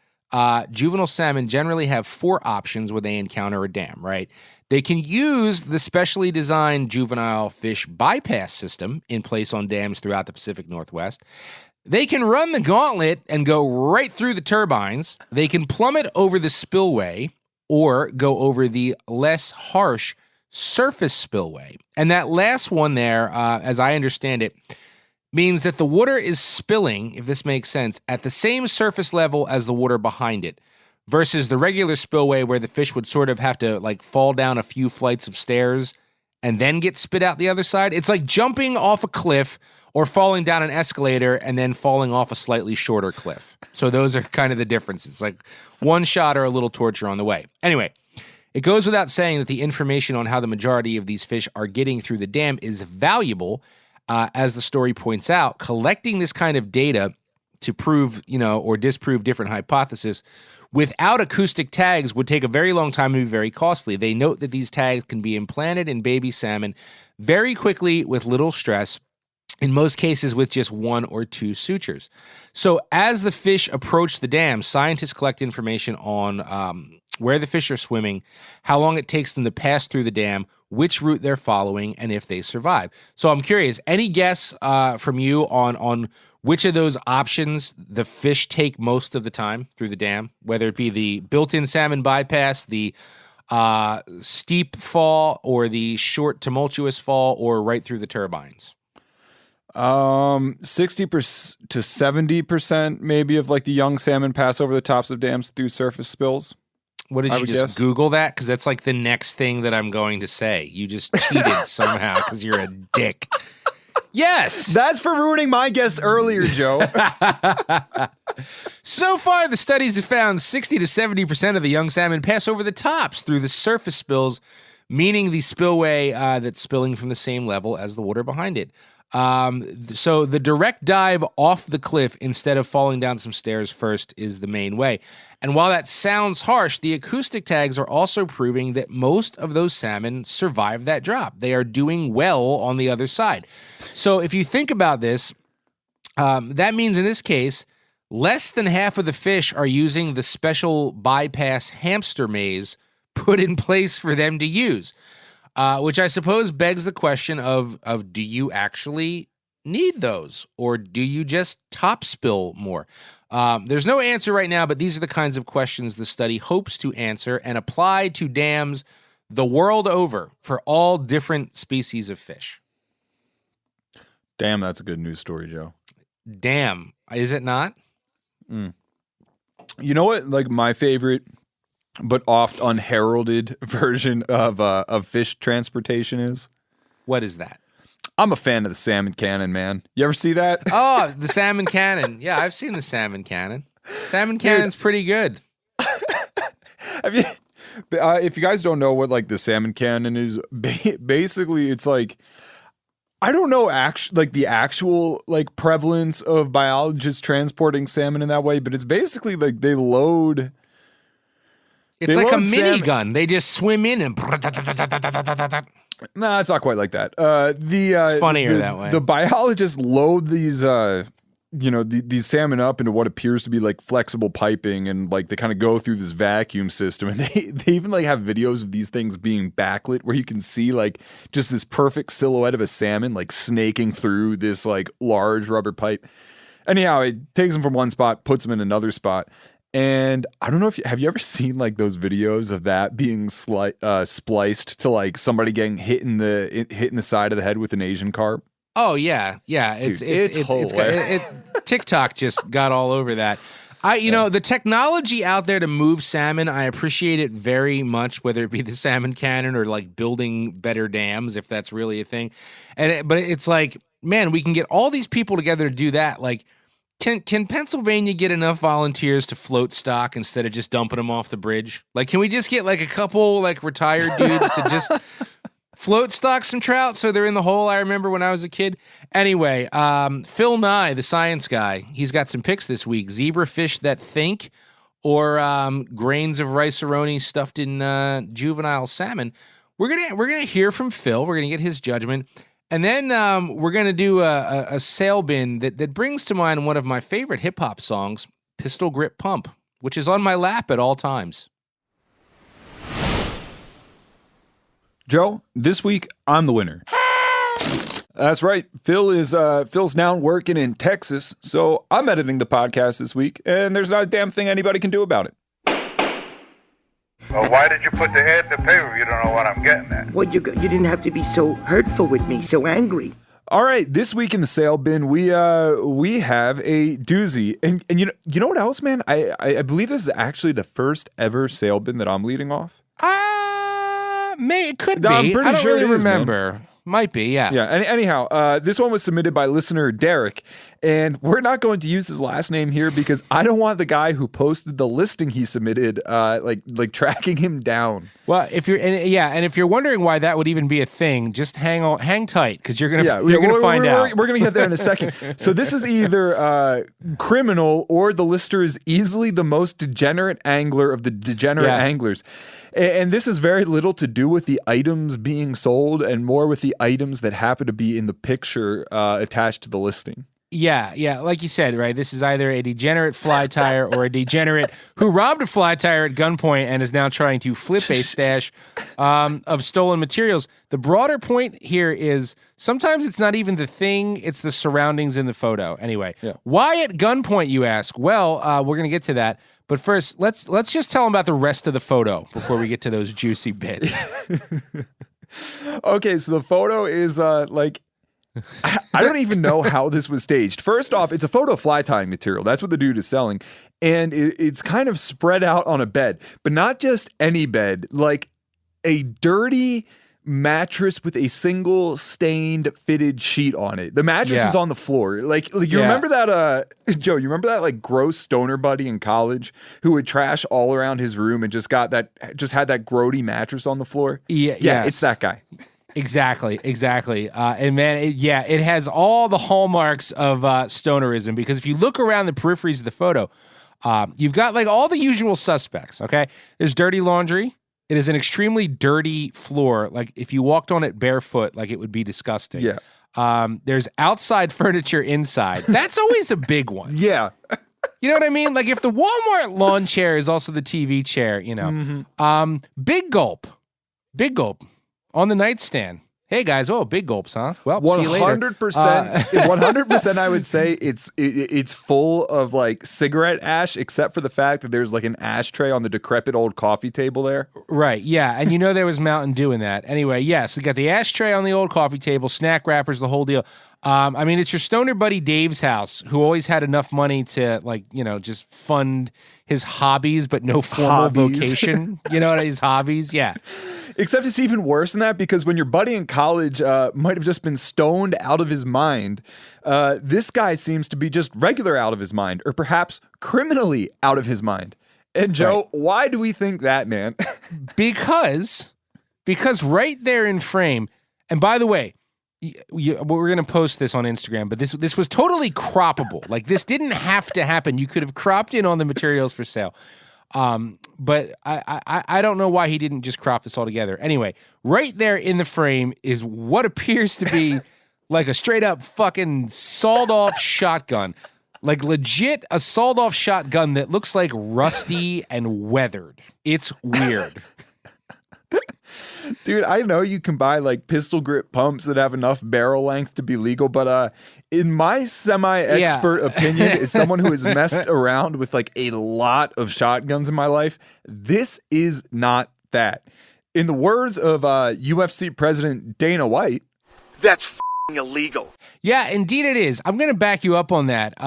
juvenile salmon generally have 4 options when they encounter a dam, right? They can use the specially designed juvenile fish bypass system in place on dams throughout the Pacific Northwest. They can run the gauntlet and go right through the turbines. They can plummet over the spillway or go over the less harsh surface spillway. And that last one there, as I understand it, means that the water is spilling, if this makes sense, at the same surface level as the water behind it, versus the regular spillway where the fish would sort of have to like fall down a few flights of stairs and then get spit out the other side. It's like jumping off a cliff or falling down an escalator and then falling off a slightly shorter cliff. So those are kind of the differences, like one shot or a little torture on the way. Anyway, it goes without saying that the information on how the majority of these fish are getting through the dam is valuable. As the story points out, collecting this kind of data to prove, or disprove different hypotheses without acoustic tags would take a very long time and be very costly. They note that these tags can be implanted in baby salmon very quickly with little stress, in most cases with just 1 or 2 sutures. So as the fish approach the dam, scientists collect information on where the fish are swimming, how long it takes them to pass through the dam, which route they're following, and if they survive. So I'm curious, any guess from you on which of those options the fish take most of the time through the dam, whether it be the built-in salmon bypass, the steep fall, or the short tumultuous fall, or right through the turbines? 60% to 70% maybe of like the young salmon pass over the tops of dams through surface spills. What did you just guess? Google that? Because that's like the next thing that I'm going to say. You just cheated somehow because you're a dick. Yes. That's for ruining my guess earlier, Joe. So far, the studies have found 60 to 70% of the young salmon pass over the tops through the surface spills, meaning the spillway that's spilling from the same level as the water behind it. So the direct dive off the cliff instead of falling down some stairs first is the main way. And while that sounds harsh, the acoustic tags are also proving that most of those salmon survive that drop. They are doing well on the other side. So if you think about this, that means in this case, less than half of the fish are using the special bypass hamster maze put in place for them to use. Which I suppose begs the question of do you actually need those, or do you just top spill more? There's no answer right now, but these are the kinds of questions the study hopes to answer and apply to dams the world over for all different species of fish. Damn, that's a good news story, Joe. Damn, is it not? You know what? Like my favorite but oft unheralded version of fish transportation is? What is that? I'm a fan of the salmon cannon, man. You ever see that? Oh, the salmon cannon. Yeah, I've seen the salmon cannon. Salmon cannon's pretty good. Have you? If you guys don't know what like the salmon cannon is, basically it's like, I don't know like the actual like prevalence of biologists transporting salmon in that way, but it's basically like they load. It's like a minigun. They just swim in and. Nah, it's not quite like that. It's funnier that way. The biologists load these, these salmon up into what appears to be like flexible piping, and like they kind of go through this vacuum system, and they even like have videos of these things being backlit where you can see like just this perfect silhouette of a salmon like snaking through this like large rubber pipe. Anyhow, it takes them from one spot, puts them in another spot. And I don't know if have you ever seen like those videos of that being spliced to like somebody getting hit in the side of the head with an Asian carp? Oh yeah. Dude, it's TikTok just got all over that. The technology out there to move salmon, I appreciate it very much, whether it be the salmon cannon or like building better dams, if that's really a thing. But it's like, man, we can get all these people together to do that. Like, Can Pennsylvania get enough volunteers to float stock instead of just dumping them off the bridge? Like, can we just get like a couple like retired dudes to just float stock some trout so they're in the hole? I remember when I was a kid. Anyway, Phil Nye, the science guy, he's got some picks this week: zebrafish that think, or grains of Rice-A-Roni stuffed in juvenile salmon. We're gonna hear from Phil. We're gonna get his judgment. And then we're going to do a sale bin that brings to mind one of my favorite hip-hop songs, Pistol Grip Pump, which is on my lap at all times. Joe, this week, I'm the winner. That's right. Phil's now working in Texas, so I'm editing the podcast this week, and there's not a damn thing anybody can do about it. Well, why did you put the head in the paper? You don't know what I'm getting at. Well, you didn't have to be so hurtful with me, so angry. All right, this week in the sale bin, we have a doozy, and you know what else, man? I believe this is actually the first ever sale bin that I'm leading off. It could be. I'm pretty I don't sure really it is, remember. Man. Might be, yeah. Yeah, anyhow, this one was submitted by listener Derek, and we're not going to use his last name here because I don't want the guy who posted the listing he submitted, like tracking him down. Well, if you're wondering why that would even be a thing, just hang tight because you're gonna find out. We're gonna get there in a second. So this is either criminal or the lister is easily the most degenerate angler of the degenerate anglers. And this has very little to do with the items being sold and more with the items that happen to be in the picture attached to the listing. Yeah, like you said, right? This is either a degenerate fly tire or a degenerate who robbed a fly tire at gunpoint and is now trying to flip a stash of stolen materials. The broader point here is sometimes it's not even the thing, it's the surroundings in the photo. Anyway, why at gunpoint, you ask? Well, we're going to get to that. But first, let's just tell them about the rest of the photo before we get to those juicy bits. Okay, so the photo is I don't even know how this was staged. First off, it's a photo of fly tying material. That's what the dude is selling. And it's kind of spread out on a bed, but not just any bed, like a dirty mattress with a single stained fitted sheet on it. The mattress is on the floor. Like you remember that Joe, you remember that like gross stoner buddy in college who would trash all around his room and just had that grody mattress on the floor? Yeah, it's that guy. Exactly. And man, it has all the hallmarks of stonerism because if you look around the peripheries of the photo, you've got like all the usual suspects, okay? There's dirty laundry. It is an extremely dirty floor. Like if you walked on it barefoot, like it would be disgusting. Yeah. There's outside furniture inside. That's always a big one. Yeah. You know what I mean? Like if the Walmart lawn chair is also the TV chair, you know. Mm-hmm. Big gulp on the nightstand. Hey guys, big gulps, huh? Well, 100%. 100%. I would say it's full of like cigarette ash, except for the fact that there's like an ashtray on the decrepit old coffee table there. Right. Yeah, and you know there was Mountain Dew in that. Anyway, yes, we got the ashtray on the old coffee table, snack wrappers, the whole deal. I mean, it's your stoner buddy Dave's house, who always had enough money to like, you know, just fund his hobbies, but no formal vocation. You know, his hobbies. Yeah. Except it's even worse than that because when your buddy in college might have just been stoned out of his mind, this guy seems to be just regular out of his mind, or perhaps criminally out of his mind. And Joe, why do we think that, man? Because right there in frame, and by the way, we're going to post this on Instagram, but this was totally croppable. Like this didn't have to happen. You could have cropped in on the materials for sale. But I don't know why he didn't just crop this all together. Anyway, right there in the frame is what appears to be like a straight up fucking sawed off shotgun. Like legit a sawed off shotgun that looks like rusty and weathered. It's weird. Dude, I know you can buy like pistol grip pumps that have enough barrel length to be legal, but in my semi-expert opinion, as someone who has messed around with like a lot of shotguns in my life, this is not that. In the words of UFC President Dana White, that's f***ing illegal. Yeah, indeed it is. I'm going to back you up on that.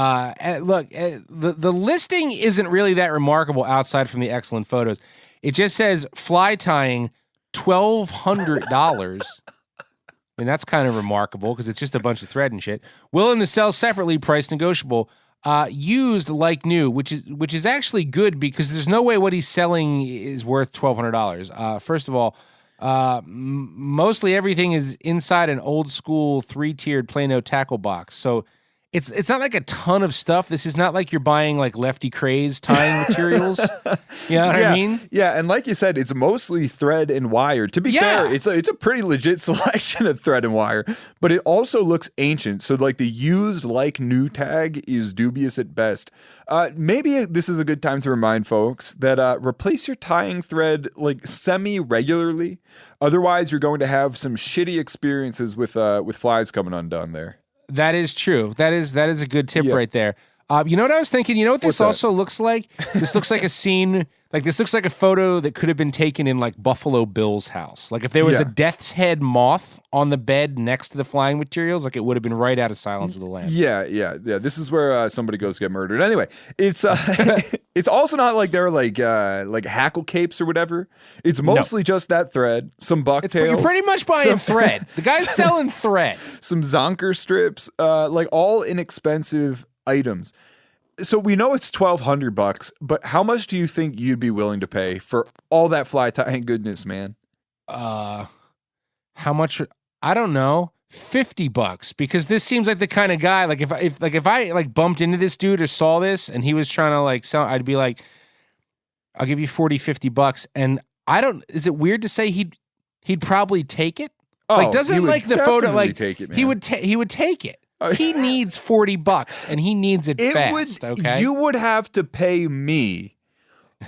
Look, the listing isn't really that remarkable outside from the excellent photos. It just says fly tying $1,200. I mean, that's kind of remarkable because it's just a bunch of thread and shit. Willing to sell separately, price negotiable. Used like new, which is actually good because there's no way what he's selling is worth $1,200. First of all, mostly everything is inside an old school 3-tiered Plano tackle box. So it's not like a ton of stuff. This is not like you're buying like Lefty Kray's tying materials. You know what I mean? Yeah, and like you said, it's mostly thread and wire. To be fair, it's a pretty legit selection of thread and wire, but it also looks ancient. So like the used like new tag is dubious at best. Maybe this is a good time to remind folks that replace your tying thread like semi-regularly. Otherwise, you're going to have some shitty experiences with flies coming undone there. That is true. That is a good tip right there. You know what I was thinking? You know what this also looks like? This looks like a scene, like this looks like a photo that could have been taken in like Buffalo Bill's house. Like if there was a death's head moth on the bed next to the flying materials, like it would have been right out of Silence of the Lambs. Yeah. This is where somebody goes to get murdered. Anyway, it's it's also not like they're like hackle capes or whatever. It's mostly just that thread, some bucktails. You're pretty much buying thread. The guy's selling thread. Some zonker strips, like all inexpensive items. So we know it's $1,200, but how much do you think you'd be willing to pay for all that fly tying goodness, man? How much? I don't know. $50, because this seems like the kind of guy, like if I bumped into this dude or saw this and he was trying to like sell, I'd be like, I'll give you $40-$50. And is it weird to say he'd probably take it? Oh, like doesn't like the photo like take it, man. he would take it. He needs $40 and he needs it fast. Okay, you would have to pay me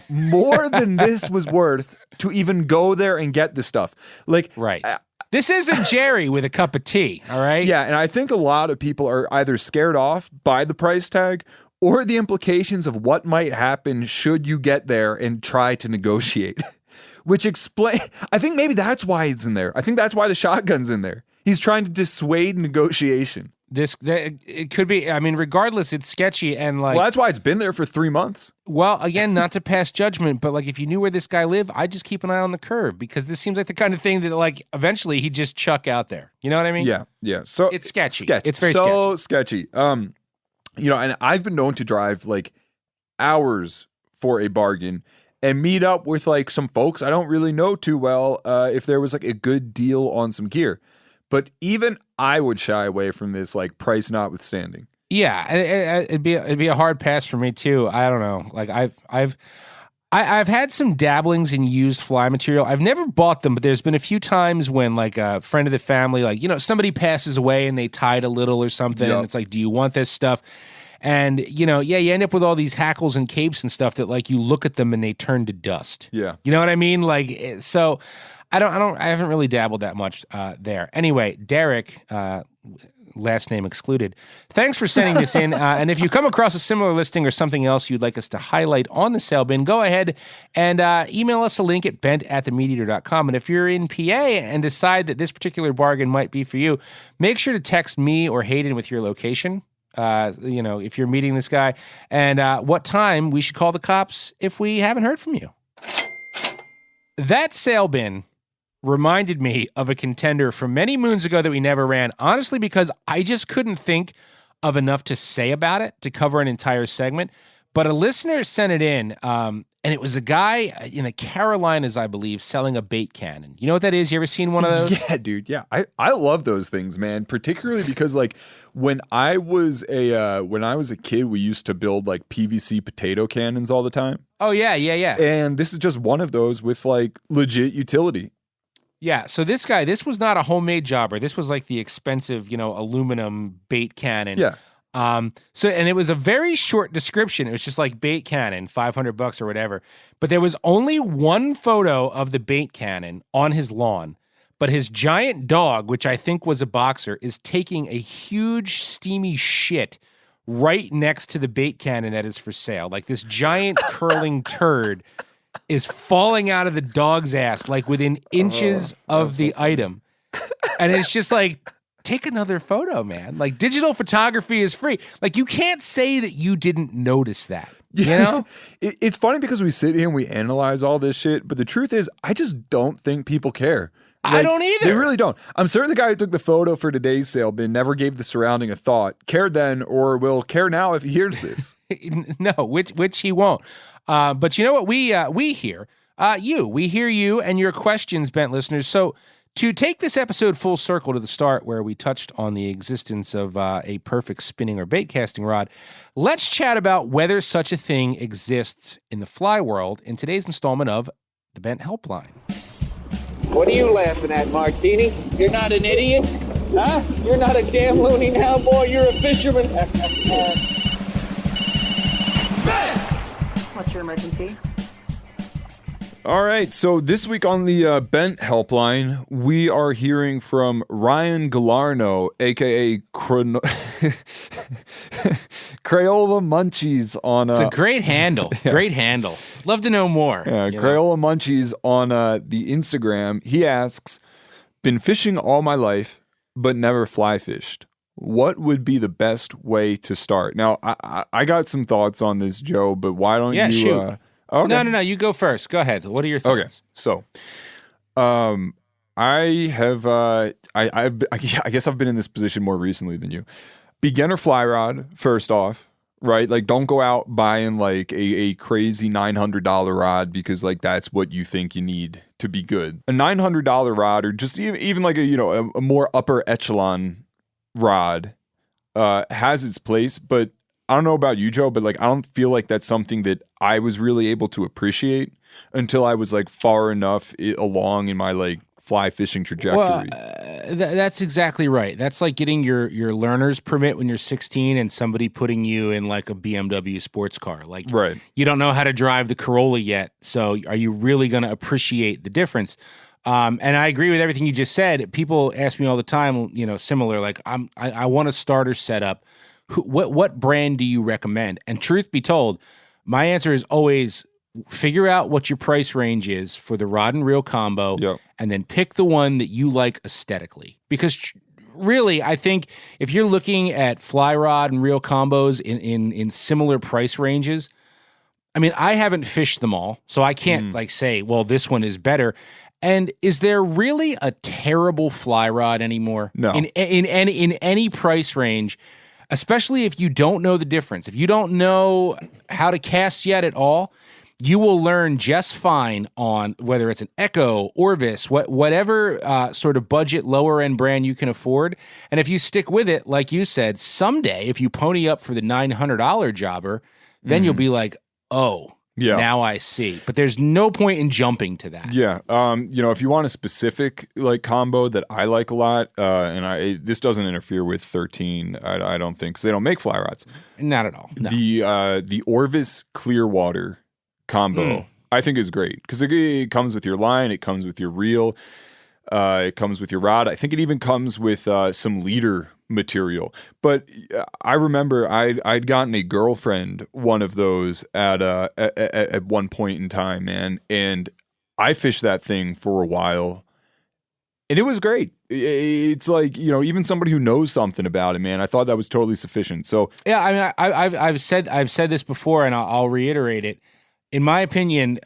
more than this was worth to even go there and get the stuff. Like, right. This isn't Jerry with a cup of tea. All right. Yeah, and I think a lot of people are either scared off by the price tag or the implications of what might happen should you get there and try to negotiate. Which I think maybe that's why it's in there. I think that's why the shotgun's in there. He's trying to dissuade negotiation. It could be. I mean, regardless, it's sketchy and like. Well, that's why it's been there for 3 months. Well, again, not to pass judgment, but like if you knew where this guy lived, I'd just keep an eye on the curb because this seems like the kind of thing that like eventually he'd just chuck out there. You know what I mean? Yeah. So it's sketchy. It's very sketchy. And I've been known to drive like hours for a bargain and meet up with like some folks I don't really know too well if there was like a good deal on some gear. But even I would shy away from this, like price notwithstanding. Yeah, it'd be a hard pass for me too. I don't know. Like I've had some dabblings in used fly material. I've never bought them, but there's been a few times when like a friend of the family, like somebody passes away and they tied a little or something. Yep. And it's like, do you want this stuff? And you end up with all these hackles and capes and stuff that like you look at them and they turn to dust. Yeah, you know what I mean? Like so. I haven't really dabbled that much there. Anyway, Derek, last name excluded, thanks for sending this in. And if you come across a similar listing or something else you'd like us to highlight on the sale bin, go ahead and email us a link at bent@themeateater.com. And if you're in PA and decide that this particular bargain might be for you, make sure to text me or Hayden with your location. If you're meeting this guy and what time we should call the cops if we haven't heard from you. That sale bin reminded me of a contender from many moons ago that we never ran, honestly, because I just couldn't think of enough to say about it to cover an entire segment. But a listener sent it in, and it was a guy in the Carolinas, I believe, selling a bait cannon. You know what that is? You ever seen one of those? Yeah, dude. Yeah, I love those things, man. Particularly because like when I was a kid, we used to build like PVC potato cannons all the time. Oh yeah. And this is just one of those with like legit utility. Yeah, so this was not a homemade jobber. This was like the expensive, aluminum bait cannon. Yeah. And it was a very short description. It was just like bait cannon, $500 or whatever. But there was only one photo of the bait cannon on his lawn. But his giant dog, which I think was a boxer, is taking a huge steamy shit right next to the bait cannon that is for sale. Like this giant curling turd is falling out of the dog's ass, like within inches of the item. And it's just like, take another photo, man. Like digital photography is free. Like you can't say that you didn't notice that, you know? It's funny because we sit here and we analyze all this shit, but the truth is I just don't think people care. Like, I don't either. They really don't. I'm certain the guy who took the photo for today's sale bin never gave the surrounding a thought, cared then, or will care now if he hears this. No, which he won't. But you know what? We hear you. We hear you and your questions, Bent listeners. So To take this episode full circle to the start where we touched on the existence of a perfect spinning or bait casting rod, let's chat about whether such a thing exists in the fly world in today's installment of The Bent Helpline. What are you laughing at, Martini? You're not an idiot? Huh? You're not a damn loony now, boy. You're a fisherman. What's your emergency? All right, so this week on the Bent Helpline, we are hearing from Ryan Galarno, a.k.a. Crayola Munchies on... It's a great handle. Yeah. Great handle. Love to know more. Yeah, Crayola Munchies on the Instagram. He asks, been fishing all my life, but never fly fished. What would be the best way to start? Now, I got some thoughts on this, Joe, but why don't you... Shoot. Okay. No. You go first. Go ahead. What are your thoughts? Okay. So, I have, I guess I've been in this position more recently than you. Beginner fly rod, first off, right? Like, don't go out buying like a crazy $900 rod because like that's what you think you need to be good. A $900 rod, or just even like a more upper echelon rod, has its place, but I don't know about you, Joe, but like I don't feel like that's something that I was really able to appreciate until I was like far enough along in my like fly fishing trajectory. Well, that's exactly right. That's like getting your learner's permit when you're 16 and somebody putting you in like a BMW sports car. Like, right. You don't know how to drive the Corolla yet, so are you really going to appreciate the difference? And I agree with everything you just said. People ask me all the time, similar, like I want a starter setup. What brand do you recommend? And truth be told, my answer is always figure out what your price range is for the rod and reel combo, and then pick the one that you like aesthetically. Because really, I think if you're looking at fly rod and reel combos in similar price ranges, I mean, I haven't fished them all, so I can't like say, well, this one is better. And is there really a terrible fly rod anymore? No. In any price range, especially if you don't know the difference. If you don't know how to cast yet at all, you will learn just fine on whether it's an Echo, Orvis, whatever sort of budget, lower-end brand you can afford. And if you stick with it, like you said, someday, if you pony up for the $900 jobber, then you'll be like, oh, now I see. But there's no point in jumping to that. Yeah. If you want a specific like combo that I like a lot, and this doesn't interfere with 13, I don't think, because they don't make fly rods. Not at all. No. The Orvis Clearwater combo, I think is great because it comes with your line, it comes with your reel, it comes with your rod. I think it even comes with some leader material. But I remember I'd gotten a girlfriend one of those at one point in time, man, and I fished that thing for a while, and it was great. It's like, even somebody who knows something about it, man, I thought that was totally sufficient. So yeah, I mean, I've said this before, and I'll reiterate it. In my opinion,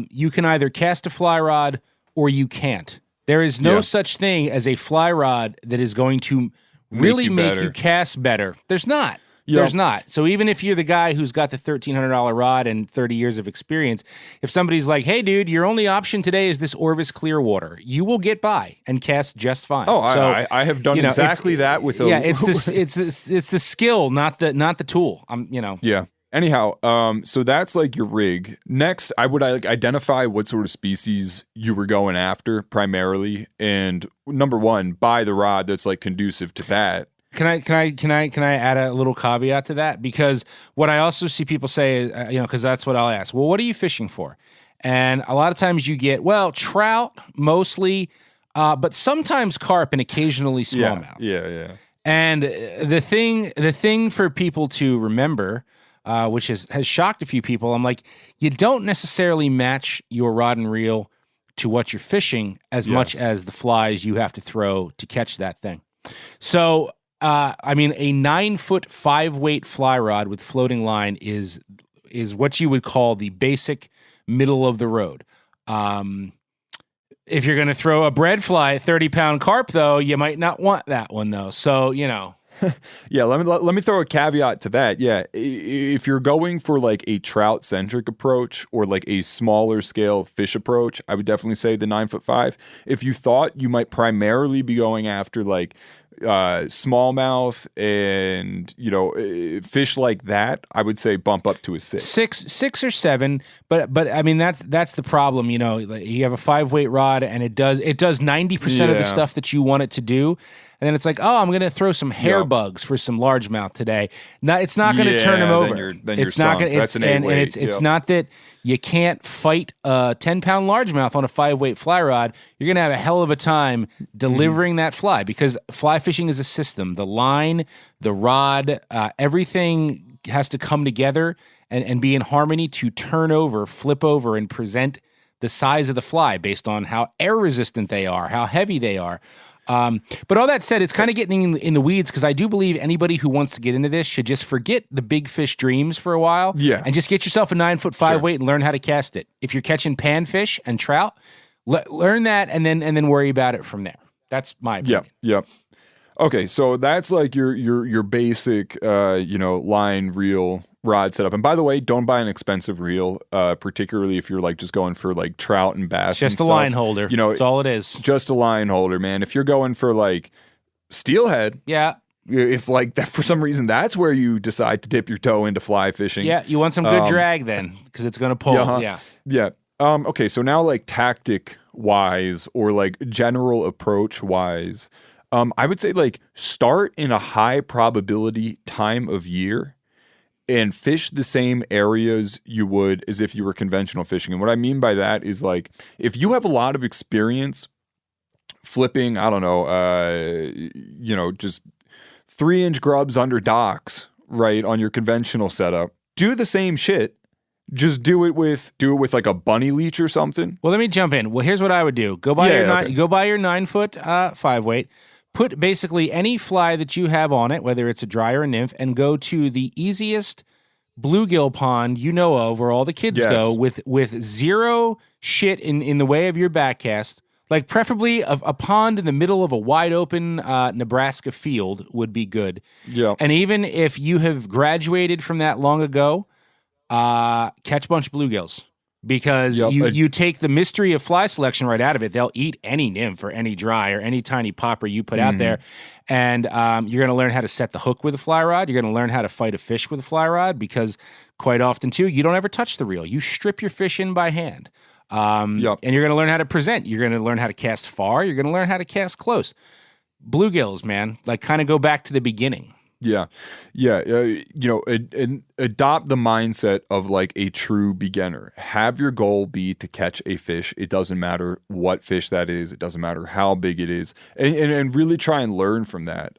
you can either cast a fly rod or you can't. There is no such thing as a fly rod that is going to really make you cast better. There's not. Yep. There's not. So even if you're the guy who's got the $1,300 rod and 30 years of experience, if somebody's like, hey, dude, your only option today is this Orvis Clearwater, you will get by and cast just fine. Oh, so, I have done exactly that with a... Yeah, it's the skill, not the tool. Yeah. Anyhow, so that's like your rig. Next, I would identify what sort of species you were going after primarily, and number one, buy the rod that's like conducive to that. Can I add a little caveat to that? Because what I also see people say is, because that's what I'll ask. Well, what are you fishing for? And a lot of times you get, trout mostly, but sometimes carp and occasionally smallmouth. Yeah. And the thing for people to remember, which has shocked a few people, I'm like, you don't necessarily match your rod and reel to what you're fishing as much as the flies you have to throw to catch that thing. So, a 9-foot 5-weight fly rod with floating line is what you would call the basic middle of the road. If you're going to throw a bread fly, 30-pound carp, though, you might not want that one, though. So, Yeah, let me throw a caveat to that. Yeah, if you're going for like a trout centric approach or like a smaller scale fish approach, I would definitely say the 9'5". If you thought you might primarily be going after like smallmouth and fish like that, I would say bump up to a 6. 6 or 7, but I mean that's the problem. You have a 5-weight rod and it does 90% of the stuff that you want it to do. And then it's like, oh, I'm going to throw some hair bugs for some largemouth today. No, it's not going to turn them over. It's not going to. It's not that you can't fight a 10-pound largemouth on a 5-weight fly rod. You're going to have a hell of a time delivering that fly because fly fishing is a system. The line, the rod, everything has to come together and be in harmony to turn over, flip over, and present the size of the fly based on how air resistant they are, how heavy they are. But all that said, it's kind of getting in the weeds because I do believe anybody who wants to get into this should just forget the big fish dreams for a while and just get yourself a 9'5" Sure. weight and learn how to cast it. If you're catching panfish and trout, learn that and then worry about it from there. That's my opinion. Yep. Okay, so that's like your basic line reel rod setup. And by the way, don't buy an expensive reel, particularly if you're like just going for like trout and bass. Just a line holder. That's all it is. Just a line holder, man. If you're going for like steelhead, if like that for some reason that's where you decide to dip your toe into fly fishing. Yeah, you want some good drag then because it's going to pull. Yeah. Okay, so now like tactic wise or like general approach wise, I would say like start in a high probability time of year and fish the same areas you would as if you were conventional fishing. And what I mean by that is like if you have a lot of experience flipping, I don't know, just 3-inch grubs under docks, right, on your conventional setup, do the same shit. Just do it with like a bunny leech or something. Well, let me jump in. Well, here's what I would do. Go buy your 9-foot 5-weight. Put basically any fly that you have on it, whether it's a dry or a nymph, and go to the easiest bluegill pond you know of where all the kids go with zero shit in the way of your backcast. Like preferably a pond in the middle of a wide open Nebraska field would be good. Yeah. And even if you have graduated from that long ago, catch a bunch of bluegills. Because you take the mystery of fly selection right out of it. They'll eat any nymph or any dry or any tiny popper you put out there. And you're going to learn how to set the hook with a fly rod. You're going to learn how to fight a fish with a fly rod because quite often, too, you don't ever touch the reel. You strip your fish in by hand. And you're going to learn how to present. You're going to learn how to cast far. You're going to learn how to cast close. Bluegills, man, like kind of go back to the beginning. Yeah. Adopt the mindset of like a true beginner. Have your goal be to catch a fish. It doesn't matter what fish that is. It doesn't matter how big it is. And really try and learn from that.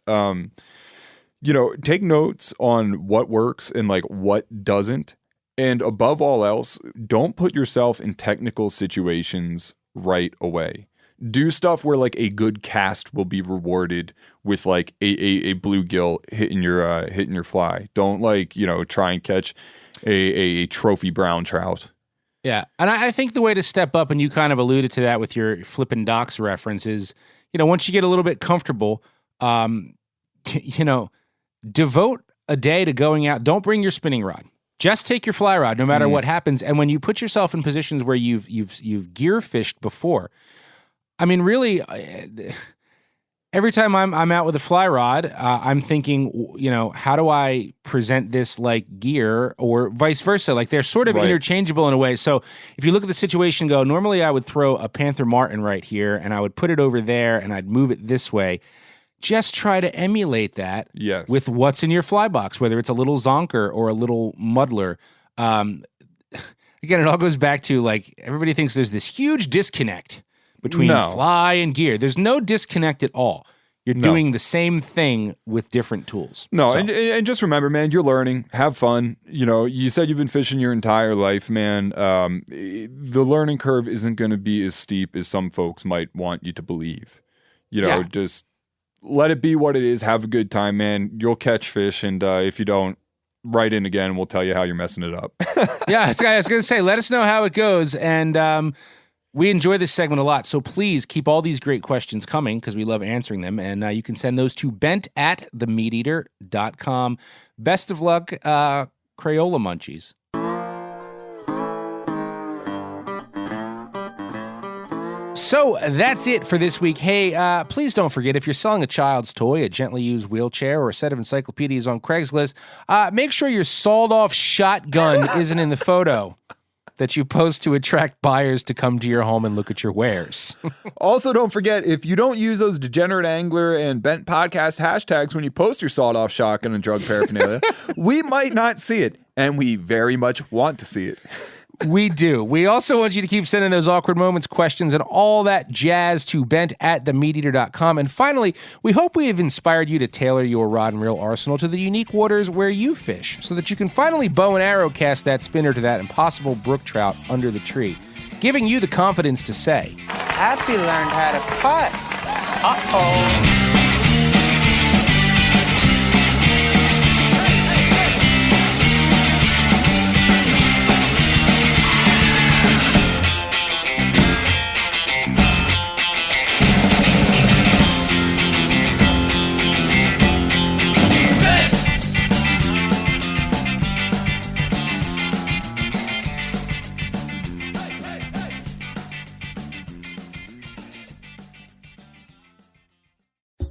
Take notes on what works and like what doesn't. And above all else, don't put yourself in technical situations right away. Do stuff where like a good cast will be rewarded with like a bluegill hitting your fly. Don't like, try and catch a trophy brown trout. Yeah. And I think the way to step up, and you kind of alluded to that with your flipping docks reference, is, once you get a little bit comfortable, devote a day to going out. Don't bring your spinning rod. Just take your fly rod no matter what happens. And when you put yourself in positions where you've gear fished before, I mean, really, every time I'm out with a fly rod, I'm thinking, how do I present this like gear or vice versa? Like they're sort of interchangeable in a way. So if you look at the situation, normally I would throw a Panther Martin right here and I would put it over there and I'd move it this way. Just try to emulate that with what's in your fly box, whether it's a little zonker or a little muddler. Again, it all goes back to like everybody thinks there's this huge disconnect between fly and gear. There's no disconnect at all. You're doing the same thing with different tools. And just remember, man, you're learning. Have fun. You said you've been fishing your entire life, man. The learning curve isn't going to be as steep as some folks might want you to believe. Just let it be what it is. Have a good time, man. You'll catch fish, and if you don't, write in again. We'll tell you how you're messing it up. Yeah, I was going to say, let us know how it goes, and We enjoy this segment a lot, so please keep all these great questions coming because we love answering them. And you can send those to bent@themeateater.com. Best of luck, Crayola Munchies. So that's it for this week. Hey, please don't forget, if you're selling a child's toy, a gently used wheelchair, or a set of encyclopedias on Craigslist, make sure your sawed-off shotgun isn't in the photo that you post to attract buyers to come to your home and look at your wares. Also, don't forget, if you don't use those Degenerate Angler and Bent Podcast hashtags when you post your sawed-off shotgun and drug paraphernalia, we might not see it, and we very much want to see it. We do. We also want you to keep sending those awkward moments, questions, and all that jazz to bent@themeateater.com. And finally, we hope we have inspired you to tailor your rod and reel arsenal to the unique waters where you fish so that you can finally bow and arrow cast that spinner to that impossible brook trout under the tree, giving you the confidence to say, Happy learned how to putt. Uh-oh.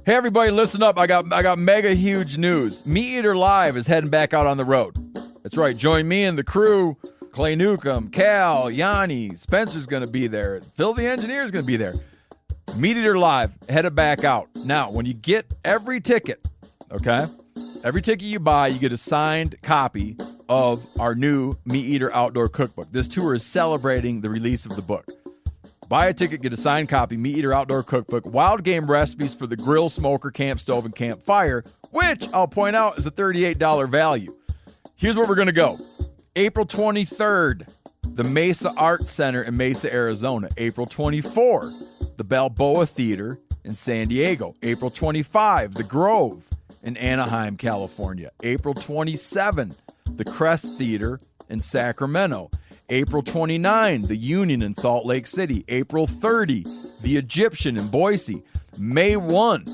Hey everybody, listen up. I got mega huge news. Meat Eater Live is heading back out on the road. That's right. Join me and the crew. Clay Newcomb, Cal, Yanni, Spencer's going to be there. Phil the engineer's going to be there. Meat Eater Live headed back out. Now, when you get every ticket, okay? Every ticket you buy, you get a signed copy of our new Meat Eater Outdoor Cookbook. This tour is celebrating the release of the book. Buy a ticket, get a signed copy, Meat Eater Outdoor Cookbook, wild game recipes for the grill, smoker, camp stove, and campfire, which I'll point out is a $38 value. Here's where we're going to go. April 23rd, the Mesa Art Center in Mesa, Arizona. April 24, the Balboa Theater in San Diego. April 25, the Grove in Anaheim, California. April 27, the Crest Theater in Sacramento. April 29, the Union in Salt Lake City. April 30, the Egyptian in Boise. May 1,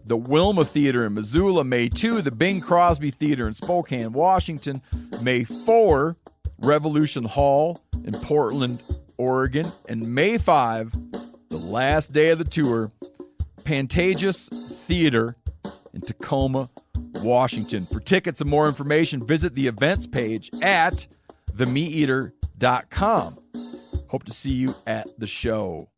the Wilma Theater in Missoula. May 2, the Bing Crosby Theater in Spokane, Washington. May 4, Revolution Hall in Portland, Oregon. And May 5, the last day of the tour, Pantages Theater in Tacoma, Washington. For tickets and more information, visit the events page at themeateater.com. Hope to see you at the show.